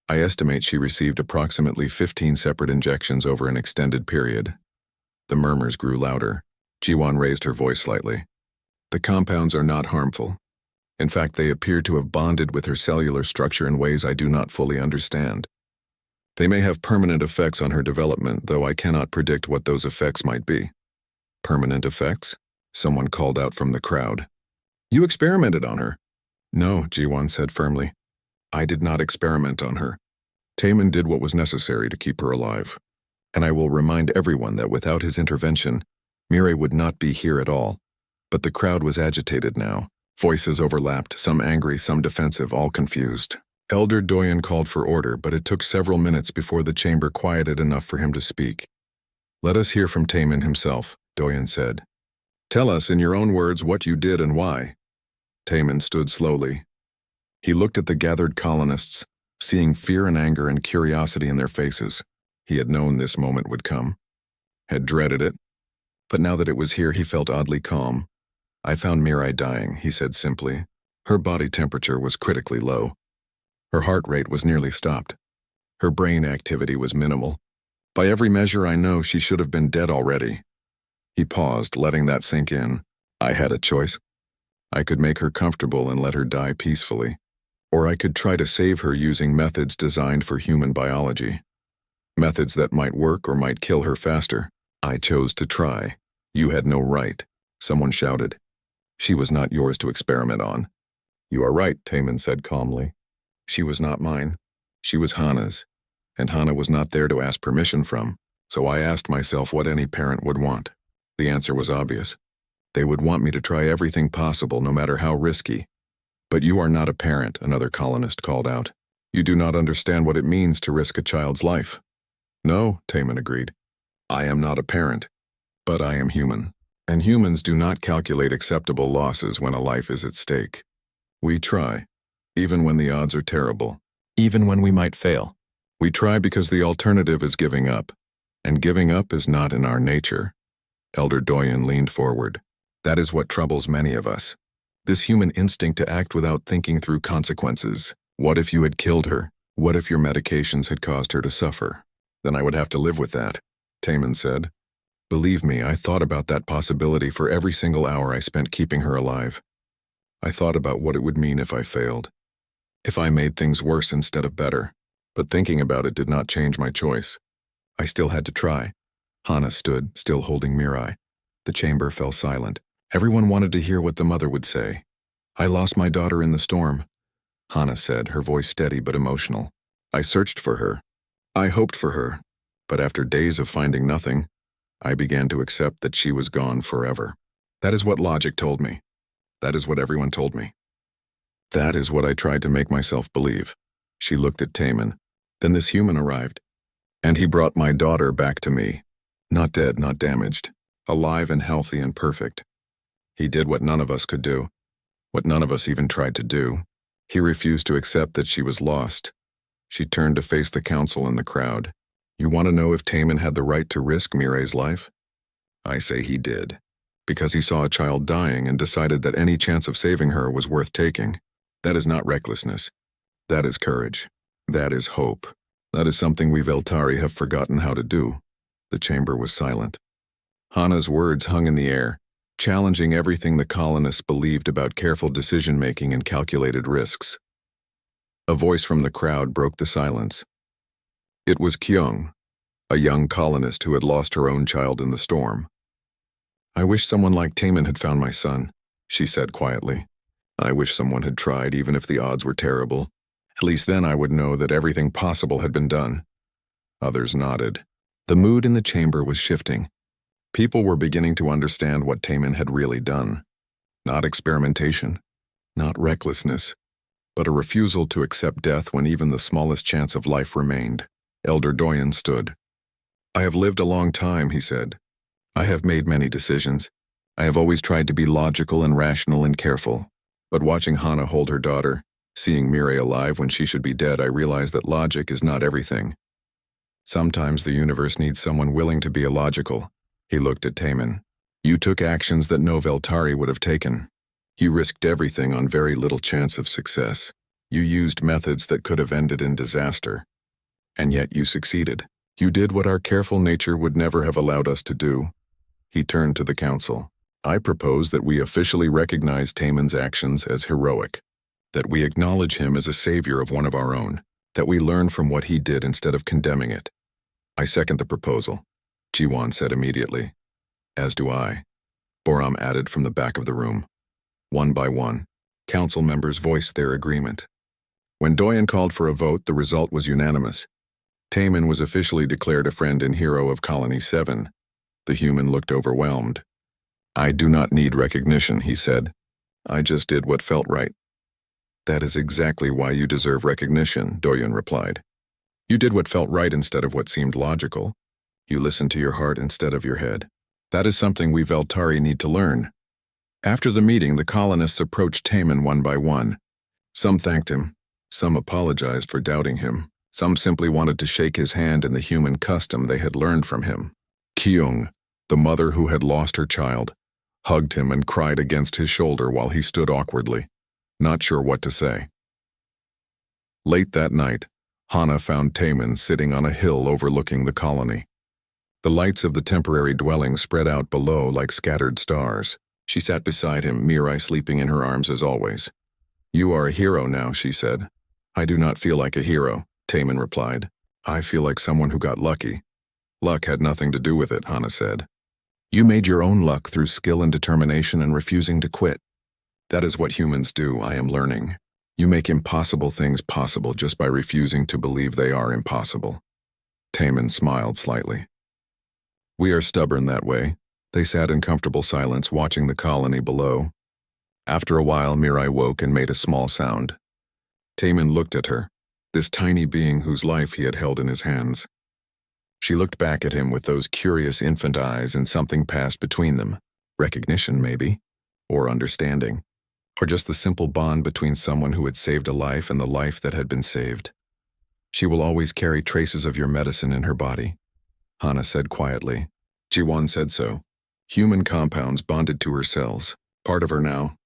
I estimate she received approximately 15 separate injections over an extended period. The murmurs grew louder. Jiwan raised her voice slightly. The compounds are not harmful. In fact, they appear to have bonded with her cellular structure in ways I do not fully understand. They may have permanent effects on her development, though I cannot predict what those effects might be. Permanent effects? Someone called out from the crowd. You experimented on her. No, Jiwan said firmly. I did not experiment on her. Taemin did what was necessary to keep her alive. And I will remind everyone that without his intervention, Mirai would not be here at all. But the crowd was agitated now. Voices overlapped, some angry, some defensive, all confused. Elder Doyen called for order, but it took several minutes before the chamber quieted enough for him to speak. Let us hear from Taemin himself, Doyen said. Tell us in your own words what you did and why. Taemin stood slowly. He looked at the gathered colonists, seeing fear and anger and curiosity in their faces. He had known this moment would come, had dreaded it. But now that it was here, he felt oddly calm. I found Mirai dying, he said simply. Her body temperature was critically low. Her heart rate was nearly stopped. Her brain activity was minimal. By every measure I know, she should have been dead already. He paused, letting that sink in. I had a choice. I could make her comfortable and let her die peacefully. Or I could try to save her using methods designed for human biology. Methods that might work or might kill her faster. I chose to try. You had no right, someone shouted. She was not yours to experiment on. You are right, Taemin said calmly. She was not mine. She was Hana's. And Hana was not there to ask permission from, so I asked myself what any parent would want. The answer was obvious. They would want me to try everything possible, no matter how risky. But you are not a parent, another colonist called out. You do not understand what it means to risk a child's life. No, Taemin agreed. I am not a parent, but I am human. And humans do not calculate acceptable losses when a life is at stake. We try, even when the odds are terrible, even when we might fail. We try because the alternative is giving up, and giving up is not in our nature. Elder Doyen leaned forward. That is what troubles many of us. This human instinct to act without thinking through consequences. What if you had killed her? What if your medications had caused her to suffer? Then I would have to live with that, Taemin said. Believe me, I thought about that possibility for every single hour I spent keeping her alive. I thought about what it would mean if I failed. If I made things worse instead of better. But thinking about it did not change my choice. I still had to try. Hana stood, still holding Mirai. The chamber fell silent. Everyone wanted to hear what the mother would say. I lost my daughter in the storm, Hana said, her voice steady but emotional. I searched for her. I hoped for her. But after days of finding nothing, I began to accept that she was gone forever. That is what logic told me. That is what everyone told me. That is what I tried to make myself believe. She looked at Taemin. Then this human arrived. And he brought my daughter back to me. Not dead, not damaged. Alive and healthy and perfect. He did what none of us could do. What none of us even tried to do. He refused to accept that she was lost. She turned to face the council and the crowd. You want to know if Taemin had the right to risk Mirai's life? I say he did. Because he saw a child dying and decided that any chance of saving her was worth taking. That is not recklessness. That is courage. That is hope. That is something we Veltari have forgotten how to do. The chamber was silent. Hana's words hung in the air, challenging everything the colonists believed about careful decision-making and calculated risks. A voice from the crowd broke the silence. It was Kyung, a young colonist who had lost her own child in the storm. I wish someone like Taemin had found my son, she said quietly. I wish someone had tried, even if the odds were terrible. At least then I would know that everything possible had been done. Others nodded. The mood in the chamber was shifting. People were beginning to understand what Taemin had really done. Not experimentation, not recklessness, but a refusal to accept death when even the smallest chance of life remained. Elder Doyen stood. I have lived a long time, he said. I have made many decisions. I have always tried to be logical and rational and careful. But watching Hana hold her daughter, seeing Mirai alive when she should be dead, I realized that logic is not everything. Sometimes the universe needs someone willing to be illogical. He looked at Taemin. You took actions that no Veltari would have taken. You risked everything on very little chance of success. You used methods that could have ended in disaster. And yet you succeeded. You did what our careful nature would never have allowed us to do. He turned to the council. I propose that we officially recognize Taemin's actions as heroic, that we acknowledge him as a savior of one of our own, that we learn from what he did instead of condemning it. I second the proposal, Jiwon said immediately. As do I, Boram added from the back of the room. One by one, council members voiced their agreement. When Doyen called for a vote, the result was unanimous. Taemin was officially declared a friend and hero of Colony 7. The human looked overwhelmed. I do not need recognition, he said. I just did what felt right. That is exactly why you deserve recognition, Doyen replied. You did what felt right instead of what seemed logical. You listened to your heart instead of your head. That is something we Veltari need to learn. After the meeting, the colonists approached Taemin one by one. Some thanked him. Some apologized for doubting him. Some simply wanted to shake his hand in the human custom they had learned from him. Kyung, the mother who had lost her child, hugged him and cried against his shoulder while he stood awkwardly, not sure what to say. Late that night, Hana found Taemin sitting on a hill overlooking the colony. The lights of the temporary dwelling spread out below like scattered stars. She sat beside him, Mirai sleeping in her arms as always. You are a hero now, she said. I do not feel like a hero, Taemin replied. I feel like someone who got lucky. Luck had nothing to do with it, Hana said. You made your own luck through skill and determination and refusing to quit. That is what humans do, I am learning. You make impossible things possible just by refusing to believe they are impossible. Taemin smiled slightly. We are stubborn that way. They sat in comfortable silence watching the colony below. After a while, Mirai woke and made a small sound. Taemin looked at her, this tiny being whose life he had held in his hands. She looked back at him with those curious infant eyes, and something passed between them. Recognition, maybe, or understanding, or just the simple bond between someone who had saved a life and the life that had been saved. She will always carry traces of your medicine in her body, Hana said quietly. Jiwon said so. Human compounds bonded to her cells, part of her now.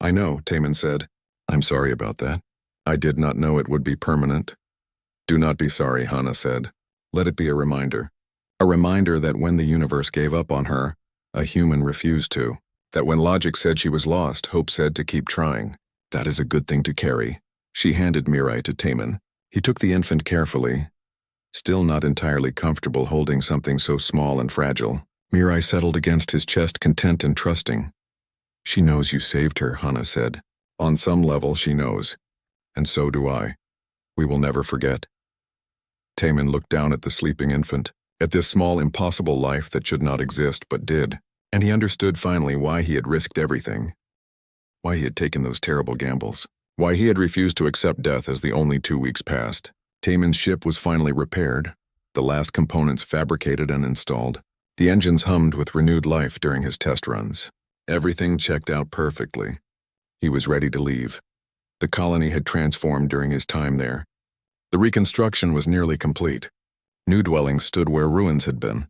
I know, Taemin said. I'm sorry about that. I did not know it would be permanent. Do not be sorry, Hana said. Let it be a reminder. A reminder that when the universe gave up on her, a human refused to. That when logic said she was lost, hope said to keep trying. That is a good thing to carry. She handed Mirai to Taemin. He took the infant carefully, still not entirely comfortable holding something so small and fragile. Mirai settled against his chest, content and trusting. She knows you saved her, Hana said. On some level, she knows. And so do I. We will never forget. Taemin looked down at the sleeping infant, at this small, impossible life that should not exist but did, and he understood finally why he had risked everything. Why he had taken those terrible gambles. Why he had refused to accept death as the only 2 weeks passed. Taemin's ship was finally repaired, the last components fabricated and installed. The engines hummed with renewed life during his test runs. Everything checked out perfectly. He was ready to leave. The colony had transformed during his time there. The reconstruction was nearly complete. New dwellings stood where ruins had been.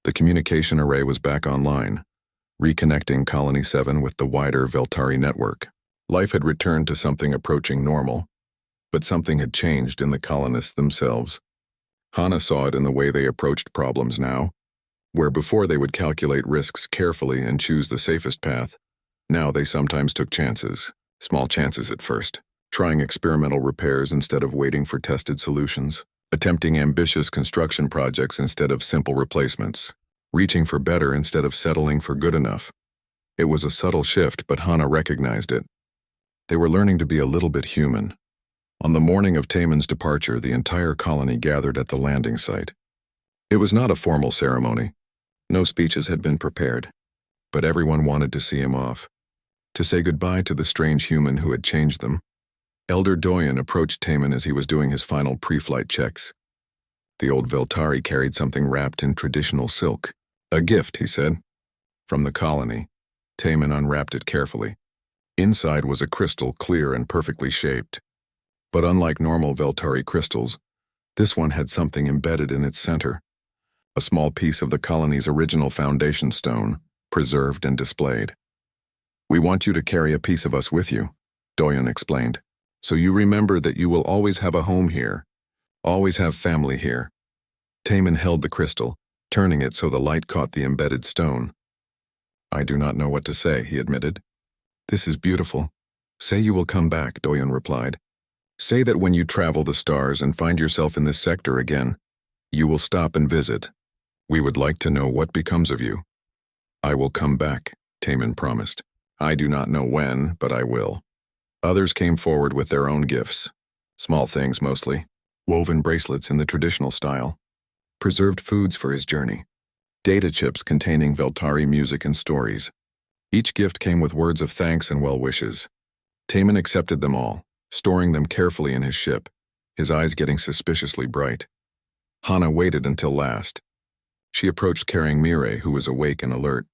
The communication array was back online, reconnecting Colony 7 with the wider Veltari network. Life had returned to something approaching normal, but something had changed in the colonists themselves. Hana saw it in the way they approached problems now. Where before they would calculate risks carefully and choose the safest path, now they sometimes took chances, small chances at first, trying experimental repairs instead of waiting for tested solutions, attempting ambitious construction projects instead of simple replacements, reaching for better instead of settling for good enough. It was a subtle shift, but Hana recognized it. They were learning to be a little bit human. On the morning of Taemin's departure, the entire colony gathered at the landing site. It was not a formal ceremony. No speeches had been prepared, but everyone wanted to see him off, to say goodbye to the strange human who had changed them. Elder Doyen approached Taemin as he was doing his final pre-flight checks. The old Veltari carried something wrapped in traditional silk. A gift, he said. From the colony. Taemin unwrapped it carefully. Inside was a crystal, clear and perfectly shaped. But unlike normal Veltari crystals, this one had something embedded in its center. A small piece of the colony's original foundation stone, preserved and displayed. "We want you to carry a piece of us with you," Doyen explained, "so you remember that you will always have a home here, always have family here." Taman held the crystal, turning it so the light caught the embedded stone. "I do not know what to say," he admitted. "This is beautiful. Say you will come back," Doyen replied. "Say that when you travel the stars and find yourself in this sector again, you will stop and visit. We would like to know what becomes of you." "I will come back," Taman promised. "I do not know when, but I will." Others came forward with their own gifts. Small things mostly. Woven bracelets in the traditional style. Preserved foods for his journey. Data chips containing Veltari music and stories. Each gift came with words of thanks and well wishes. Taman accepted them all, storing them carefully in his ship, his eyes getting suspiciously bright. Hana waited until last. She approached carrying Mireille, who was awake and alert.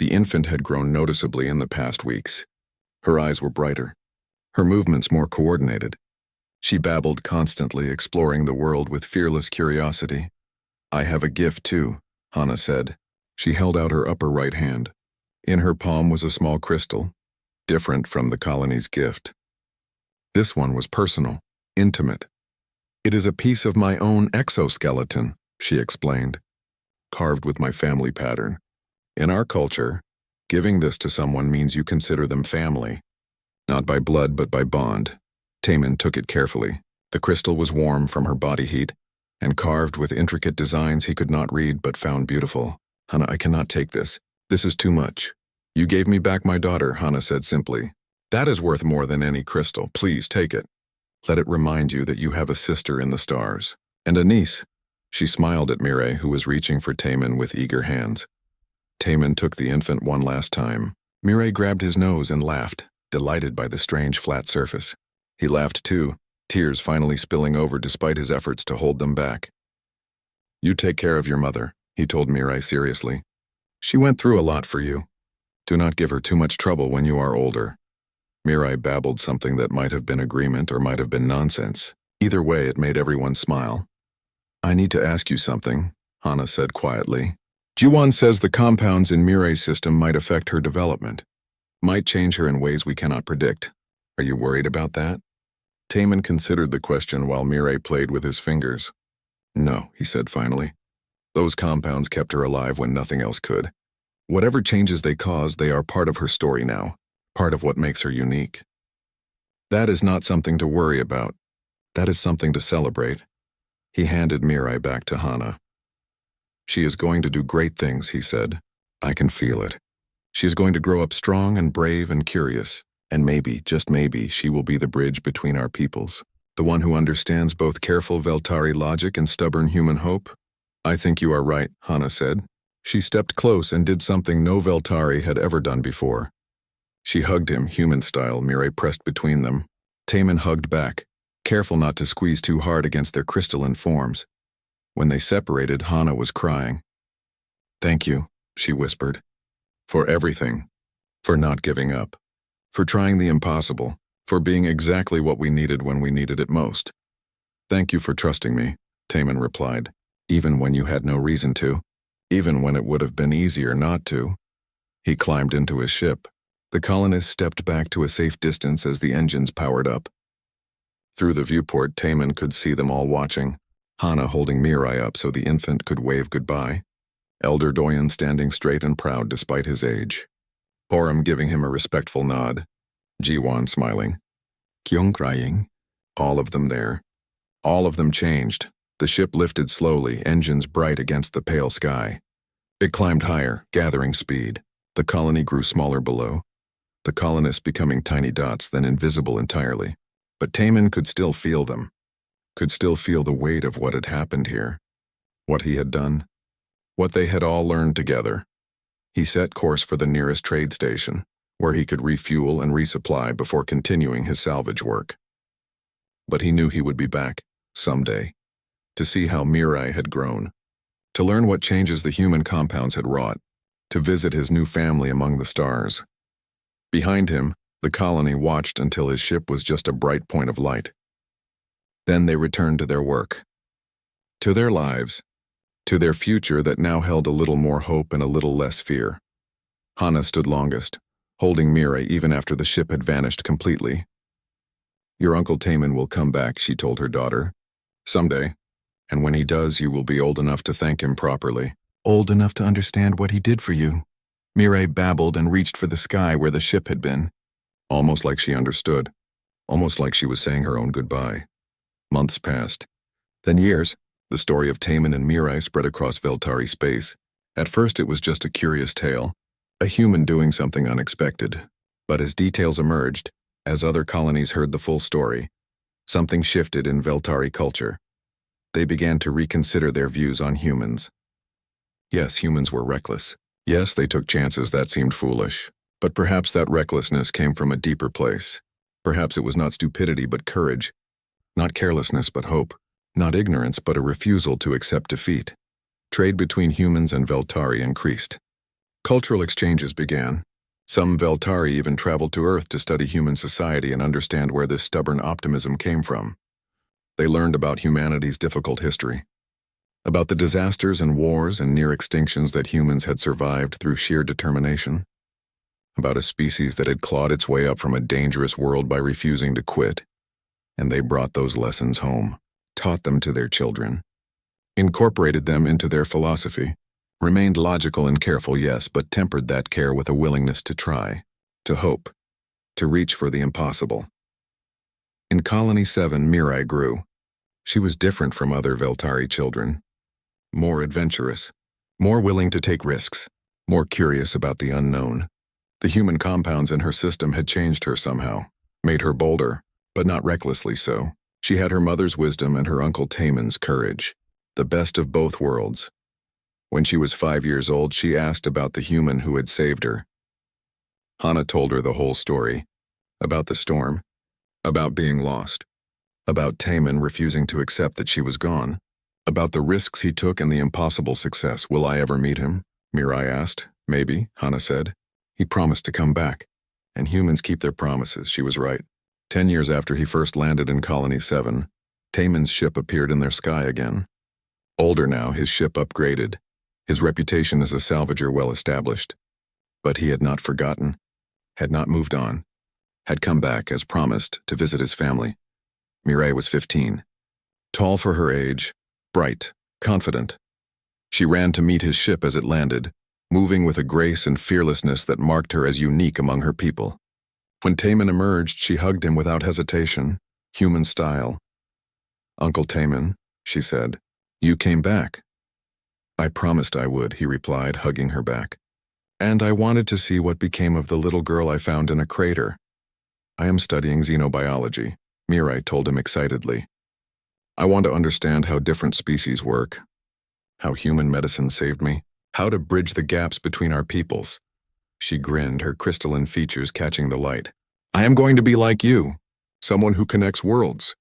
The infant had grown noticeably in the past weeks. Her eyes were brighter, her movements more coordinated. She babbled constantly, exploring the world with fearless curiosity. "I have a gift too," Hana said. She held out her upper right hand. In her palm was a small crystal, different from the colony's gift. This one was personal, intimate. "It is a piece of my own exoskeleton," she explained, "carved with my family pattern. In our culture, giving this to someone means you consider them family. Not by blood, but by bond." Taman took it carefully. The crystal was warm from her body heat, and carved with intricate designs he could not read but found beautiful. "Hana, I cannot take this. This is too much." "You gave me back my daughter," Hana said simply. "That is worth more than any crystal. Please take it. Let it remind you that you have a sister in the stars. And a niece." She smiled at Mireille, who was reaching for Taman with eager hands. Taman took the infant one last time. Mireille grabbed his nose and laughed, delighted by the strange flat surface. He laughed too, tears finally spilling over despite his efforts to hold them back. "You take care of your mother," he told Mireille seriously. "She went through a lot for you. Do not give her too much trouble when you are older." Mireille babbled something that might have been agreement or might have been nonsense. Either way, it made everyone smile. "I need to ask you something," Hana said quietly. "Jiwan says the compounds in Mireille's system might affect her development, might change her in ways we cannot predict. Are you worried about that?" Taman considered the question while Mireille played with his fingers. "No," he said finally. "Those compounds kept her alive when nothing else could. Whatever changes they caused, they are part of her story now, part of what makes her unique. That is not something to worry about. That is something to celebrate." He handed Mireille back to Hana. "She is going to do great things," he said. "I can feel it. She is going to grow up strong and brave and curious, and maybe, just maybe, she will be the bridge between our peoples, the one who understands both careful Veltari logic and stubborn human hope." "I think you are right," Hana said. She stepped close and did something no Veltari had ever done before. She hugged him, human style, Mireille pressed between them. Taman hugged back, careful not to squeeze too hard against their crystalline forms. When they separated, Hana was crying. "Thank you," she whispered. "For everything. For not giving up. For trying the impossible. For being exactly what we needed when we needed it most." "Thank you for trusting me," Taman replied, "even when you had no reason to. Even when it would have been easier not to." He climbed into his ship. The colonists stepped back to a safe distance as the engines powered up. Through the viewport, Taman could see them all watching, Hana holding Mireille up so the infant could wave goodbye, Elder Doyen standing straight and proud despite his age, Borum giving him a respectful nod, Jiwan smiling, Kyung crying, all of them there. All of them changed. The ship lifted slowly, engines bright against the pale sky. It climbed higher, gathering speed. The colony grew smaller below, the colonists becoming tiny dots, then invisible entirely. But Taman could still feel them, could still feel the weight of what had happened here, what he had done, what they had all learned together. He set course for the nearest trade station, where he could refuel and resupply before continuing his salvage work. But he knew he would be back, someday, to see how Mireille had grown, to learn what changes the human compounds had wrought, to visit his new family among the stars. Behind him, the colony watched until his ship was just a bright point of light. Then they returned to their work, to their lives, to their future that now held a little more hope and a little less fear. Hana stood longest, holding Mirai even after the ship had vanished completely. Your Uncle Taman will come back, she told her daughter. Someday. And when he does, you will be old enough to thank him properly. Old enough to understand what he did for you. Mirai babbled and reached for the sky where the ship had been. Almost like she understood. Almost like she was saying her own goodbye. Months passed. Then years. The story of Taman and Mirai spread across Veltari space. At first it was just a curious tale. A human doing something unexpected. But as details emerged, as other colonies heard the full story, something shifted in Veltari culture. They began to reconsider their views on humans. Yes, humans were reckless. Yes, they took chances that seemed foolish. But perhaps that recklessness came from a deeper place. Perhaps it was not stupidity but courage. Not carelessness but hope. Not ignorance but a refusal to accept defeat. Trade between humans and Veltari increased. Cultural exchanges began. Some Veltari even traveled to Earth to study human society and understand where this stubborn optimism came from. They learned about humanity's difficult history. About the disasters and wars and near extinctions that humans had survived through sheer determination. About a species that had clawed its way up from a dangerous world by refusing to quit. And they brought those lessons home, taught them to their children, incorporated them into their philosophy, remained logical and careful, yes, but tempered that care with a willingness to try, to hope, to reach for the impossible. In Colony 7, Mirai grew. She was different from other Veltari children. More adventurous, more willing to take risks, more curious about the unknown. The human compounds in her system had changed her somehow, made her bolder, but not recklessly so. She had her mother's wisdom and her Uncle Taman's courage, the best of both worlds. When she was 5 years old, she asked about the human who had saved her. Hana told her the whole story, about the storm, about being lost, about Taman refusing to accept that she was gone, about the risks he took and the impossible success. Will I ever meet him? Mirai asked. Maybe, Hana said. He promised to come back. And humans keep their promises, she was right. 10 years after he first landed in Colony 7, Taman's ship appeared in their sky again. Older now, his ship upgraded. His reputation as a salvager well established. But he had not forgotten, had not moved on, had come back, as promised, to visit his family. Mirai was 15. Tall for her age, bright, confident. She ran to meet his ship as it landed, moving with a grace and fearlessness that marked her as unique among her people. When Taman emerged, she hugged him without hesitation, human style. Uncle Taman, she said, you came back. I promised I would, he replied, hugging her back. And I wanted to see what became of the little girl I found in a crater. I am studying xenobiology, Mirai told him excitedly. I want to understand how different species work, how human medicine saved me, how to bridge the gaps between our peoples. She grinned, her crystalline features catching the light. I am going to be like you, someone who connects worlds.